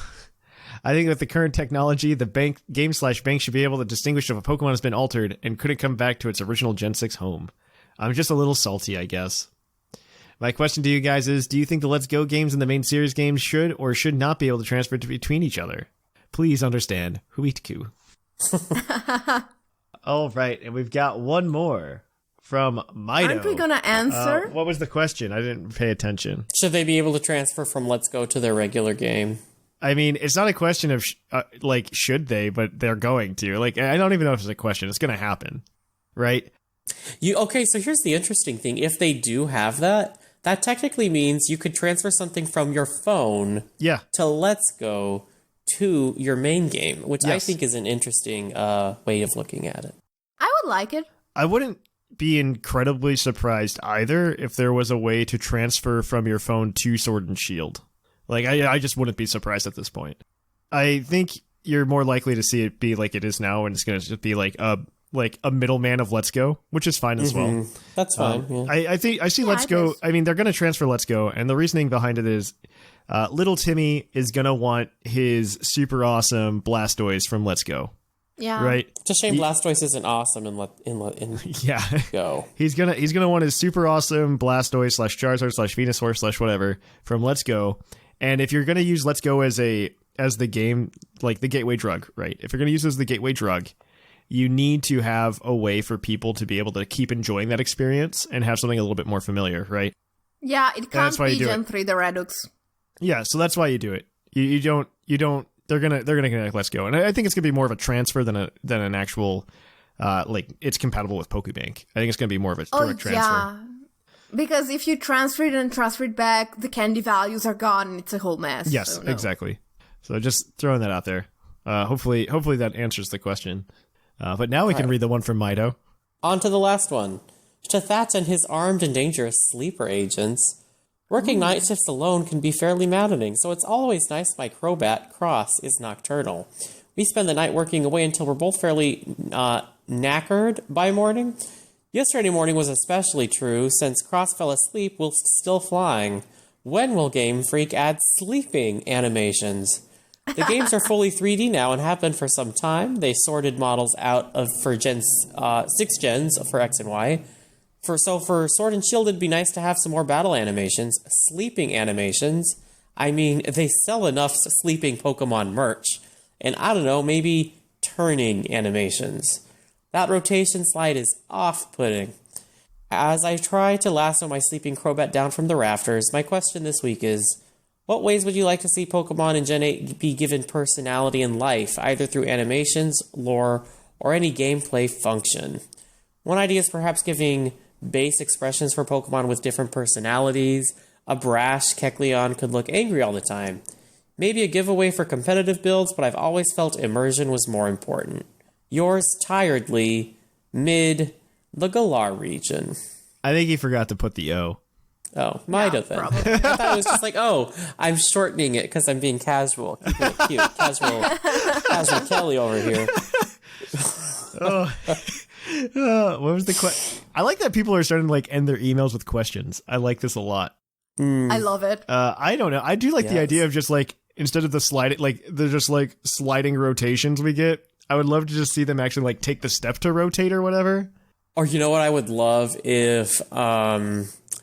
A: think with the current technology, the game/bank should be able to distinguish if a Pokemon has been altered and couldn't come back to its original Gen 6 home. I'm just a little salty, I guess. My question to you guys is, do you think the Let's Go games and the main series games should or should not be able to transfer between each other? Please understand. Huitku. All right, and we've got one more from Mido.
D: Aren't we going to answer?
A: What was the question? I didn't pay attention.
E: Should they be able to transfer from Let's Go to their regular game?
A: I mean, it's not a question of, should they, but they're going to. Like, I don't even know if it's a question. It's going to happen, right?
E: Okay, so here's the interesting thing. If they do have that, that technically means you could transfer something from your phone
A: to
E: Let's Go to your main game, which I
A: Yes.
E: think is an interesting way of looking at it.
D: I would like it.
A: I wouldn't be incredibly surprised either if there was a way to transfer from your phone to Sword and Shield. Like, I just wouldn't be surprised at this point. I think you're more likely to see it be like it is now, and it's going to just be like a middleman of Let's Go, which is fine as well.
E: That's fine. Yeah.
A: I think I see Let's Go. I mean, they're going to transfer Let's Go, and the reasoning behind it is little Timmy is going to want his super awesome Blastoise from Let's Go.
D: Yeah.
A: Right?
E: It's a shame Blastoise isn't awesome in
A: Yeah.
E: Go.
A: He's gonna want his super awesome Blastoise / Charizard / Venusaur / whatever from Let's Go. And if you're gonna use Let's Go as the game, like the gateway drug, right? If you're gonna use it as the gateway drug, you need to have a way for people to be able to keep enjoying that experience and have something a little bit more familiar, right?
D: Yeah, it can't be Gen
A: it.
D: 3 the Redux.
A: Yeah, so that's why you do it. You don't. They're gonna connect Let's Go, and I think it's gonna be more of a transfer than an actual like it's compatible with Pokebank. I think it's gonna be more of a direct transfer.
D: Yeah. Because if you transfer it and transfer it back, the candy values are gone and it's a whole mess.
A: Yes,
D: so no.
A: exactly. So just throwing that out there. Hopefully that answers the question. But now we can read the one from Mido.
E: On to the last one. To Thatch and his armed and dangerous sleeper agents. Working night shifts alone can be fairly maddening, so it's always nice my Crobat, Cross, is nocturnal. We spend the night working away until we're both fairly knackered by morning. Yesterday morning was especially true, since Cross fell asleep whilst still flying. When will Game Freak add sleeping animations? The games are fully 3D now and have been for some time. They sorted models out for 6 gens for X and Y. For Sword and Shield, it'd be nice to have some more battle animations. Sleeping animations. I mean, they sell enough sleeping Pokemon merch. And I don't know, maybe turning animations. That rotation slide is off-putting. As I try to lasso my sleeping Crobat down from the rafters, my question this week is, what ways would you like to see Pokemon in Gen 8 be given personality and life, either through animations, lore, or any gameplay function? One idea is perhaps giving base expressions for Pokemon with different personalities. A brash Kecleon could look angry all the time. Maybe a giveaway for competitive builds, but I've always felt immersion was more important. Yours tiredly, mid the Galar region.
A: I think he forgot to put the O.
E: Oh, might have been. I thought it was just like, oh, I'm shortening it because I'm being casual, keeping it cute. Casual Kelly over here.
A: What was the question? I like that people are starting to like end their emails with questions. I like this a lot.
D: I love it.
A: I don't know. I do like the idea of just like instead of the sliding rotations we get. I would love to just see them actually like take the step to rotate or whatever.
E: Or you know what I would love if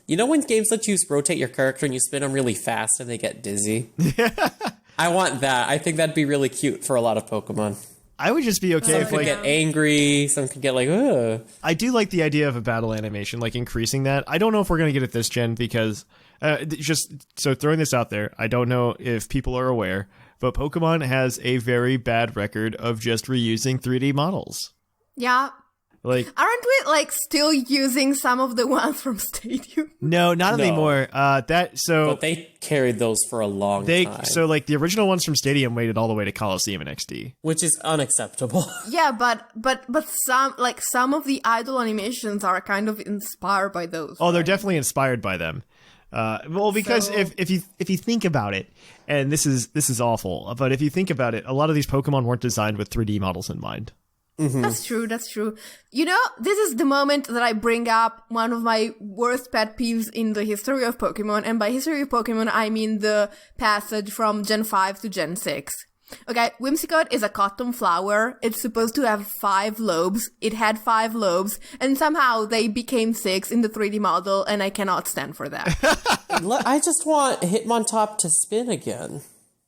E: you know when games let you rotate your character and you spin them really fast and they get dizzy? I want that. I think that'd be really cute for a lot of Pokemon.
A: I would just be okay
E: Some
A: if
E: could
A: like
E: get angry, some could get like, ugh.
A: I do like the idea of a battle animation, like increasing that. I don't know if we're gonna get it this gen because just so throwing this out there, I don't know if people are aware, but Pokemon has a very bad record of just reusing 3D models.
D: Yeah.
A: Like,
D: aren't we like still using some of the ones from Stadium?
A: No, not anymore.
E: But they carried those for a long time.
A: So like the original ones from Stadium waited all the way to Coliseum and XD,
E: which is unacceptable.
D: Yeah, but some of the idol animations are kind of inspired by those.
A: Oh, right? They're definitely inspired by them. Well, because if you think about it, and this is awful, but if you think about it, a lot of these Pokemon weren't designed with 3D models in mind.
E: Mm-hmm.
D: That's true. You know, this is the moment that I bring up one of my worst pet peeves in the history of Pokemon, and by history of Pokemon, I mean the passage from Gen 5 to Gen 6. Okay, Whimsicott is a cotton flower. It's supposed to have 5 lobes. It had 5 lobes, and somehow they became 6 in the 3D model, and I cannot stand for that.
E: I just want Hitmontop to spin again.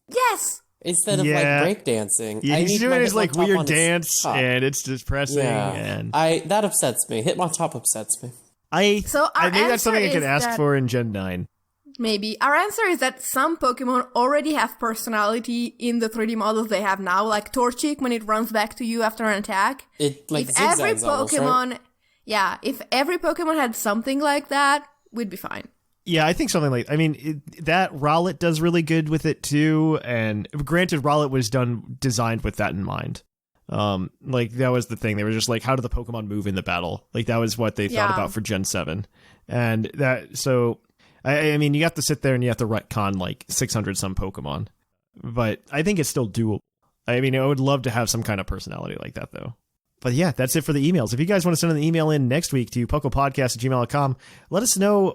D: Yes!
E: Instead of like breakdancing.
A: Yeah, he's doing his like weird dance, and it's depressing.
E: Yeah.
A: And
E: that upsets me. Hitmontop upsets me.
A: Maybe that's something I could ask for in Gen 9.
D: Maybe. Our answer is that some Pokemon already have personality in the 3D models they have now, like Torchic when it runs back to you after an attack.
E: It like
D: if every
E: zigzags
D: Pokemon,
E: almost, right?
D: Yeah, if every Pokemon had something like that, we'd be fine.
A: Yeah, I think something like, I mean, that Rowlet does really good with it too. And granted, Rowlet was designed with that in mind. Like that was the thing. They were just like, how do the Pokemon move in the battle? Like that was what they thought about for Gen 7. And that, so, I mean, you have to sit there and you have to retcon like 600 some Pokemon. But I think it's still doable. I mean, I would love to have some kind of personality like that though. But yeah, that's it for the emails. If you guys want to send an email in next week to pucklepodcast@gmail.com, let us know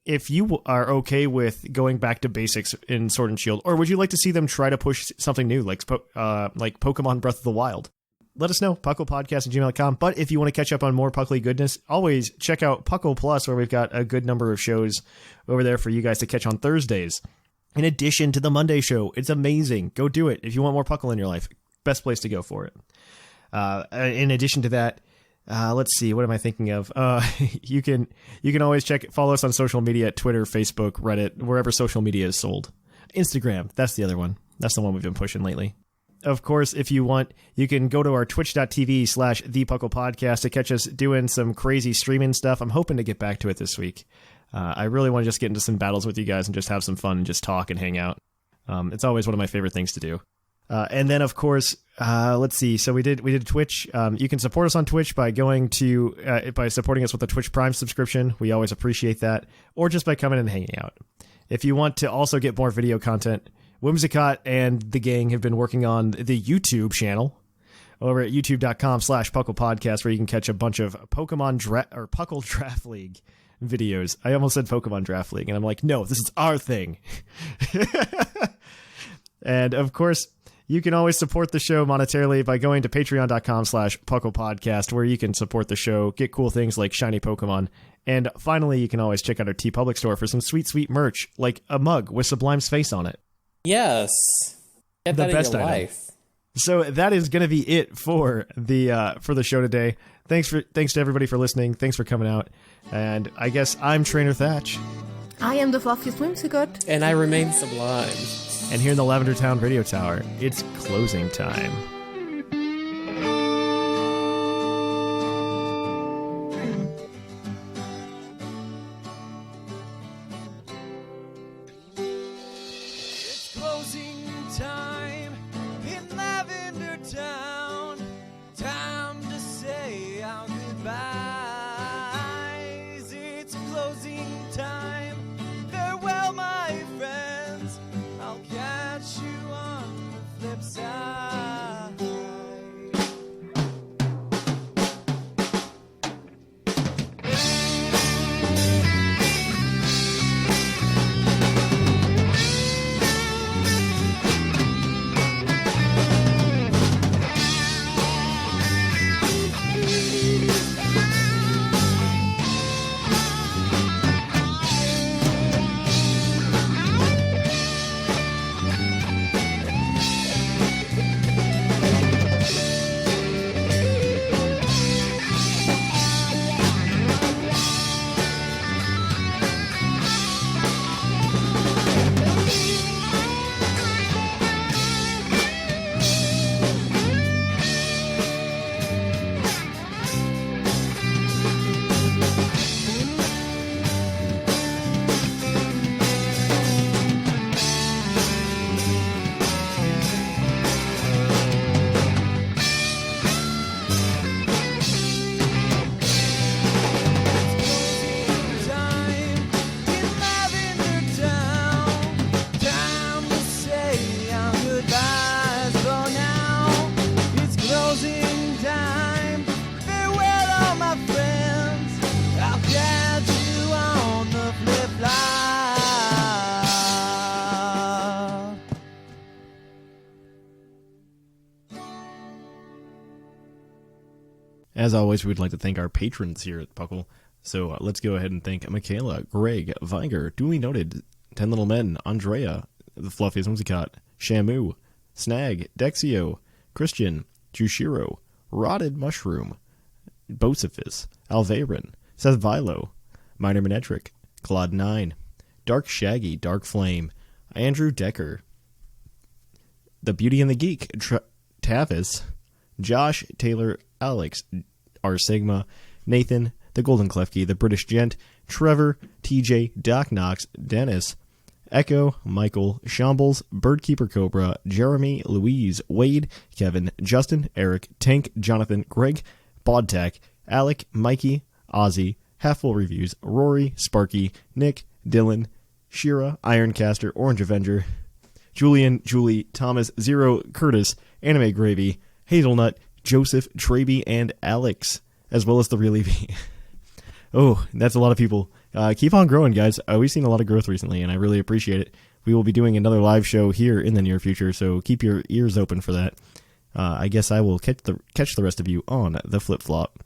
A: if you are okay with going back to basics in Sword and Shield, or would you like to see them try to push something new, like Pokemon Breath of the Wild? Let us know, pucklepodcast@gmail.com. But if you want to catch up on more Puckley goodness, always check out Puckle Plus, where we've got a good number of shows over there for you guys to catch on Thursdays. In addition to the Monday show, it's amazing. Go do it if you want more Puckle in your life. Best place to go for it. In addition to that, let's see, what am I thinking of? You can always follow us on social media at Twitter, Facebook, Reddit, wherever social media is sold. Instagram, that's the other one. That's the one we've been pushing lately. Of course, if you want, you can go to our twitch.tv/thepucklepodcast to catch us doing some crazy streaming stuff. I'm hoping to get back to it this week. I really want to just get into some battles with you guys and just have some fun and just talk and hang out. It's always one of my favorite things to do. And then, of course, let's see. So we did Twitch. You can support us on Twitch by going to by supporting us with a Twitch Prime subscription. We always appreciate that, or just by coming and hanging out. If you want to also get more video content, Whimsicott and the gang have been working on the YouTube channel over at youtube.com/pucklepodcast, where you can catch a bunch of Puckle Draft League videos. I almost said Pokemon Draft League, and I'm like, no, this is our thing. And of course, you can always support the show monetarily by going to patreon.com/pucklepodcast, where you can support the show, get cool things like shiny Pokemon. And finally, you can always check out our TeePublic store for some sweet, sweet merch, like a mug with Sublime's face on it.
E: Yes. Get
A: the
E: that
A: best
E: in your
A: item.
E: life.
A: So that is going to be it for the show today. Thanks to everybody for listening. Thanks for coming out. And I guess I'm Trainer Thatch.
D: I am the fluffiest Whimsicott.
E: And I remain sublime.
A: And here in the Lavender Town Radio Tower, it's closing time.
C: It's closing time in Lavender Town. Time to say our goodbyes. It's closing time. Farewell, my friends. I'll catch you on the flip side.
A: As always, we'd like to thank our patrons here at Puckle. So let's go ahead and thank Michaela, Greg, Viger, duly noted, 10 Little Men, Andrea, the Fluffiest Whimsicott, Shamu, Snag, Dexio, Christian, Jushiro, Rotted Mushroom, Bocephus, Alvarin, Seth Vilo, Minor Manetric, Claude 9, Dark Shaggy, Dark Flame, Andrew Decker, The Beauty and the Geek, Tavis, Josh, Taylor, Alex, R. Sigma, Nathan, the Golden Klefki, the British Gent, Trevor, TJ, Doc Knox, Dennis, Echo, Michael, Shambles, Birdkeeper Cobra, Jeremy, Louise, Wade, Kevin, Justin, Eric, Tank, Jonathan, Greg, Bodtack, Alec, Mikey, Ozzy, Halfful Reviews, Rory, Sparky, Nick, Dylan, Shira, Ironcaster, Orange Avenger, Julian, Julie, Thomas, Zero, Curtis, Anime Gravy, Hazelnut, Joseph, Traby, and Alex, as well as the Real Evie. Oh, that's a lot of people. Keep on growing, guys. We've seen a lot of growth recently, and I really appreciate it. We will be doing another live show here in the near future, so keep your ears open for that. I guess I will catch the rest of you on the flip-flop.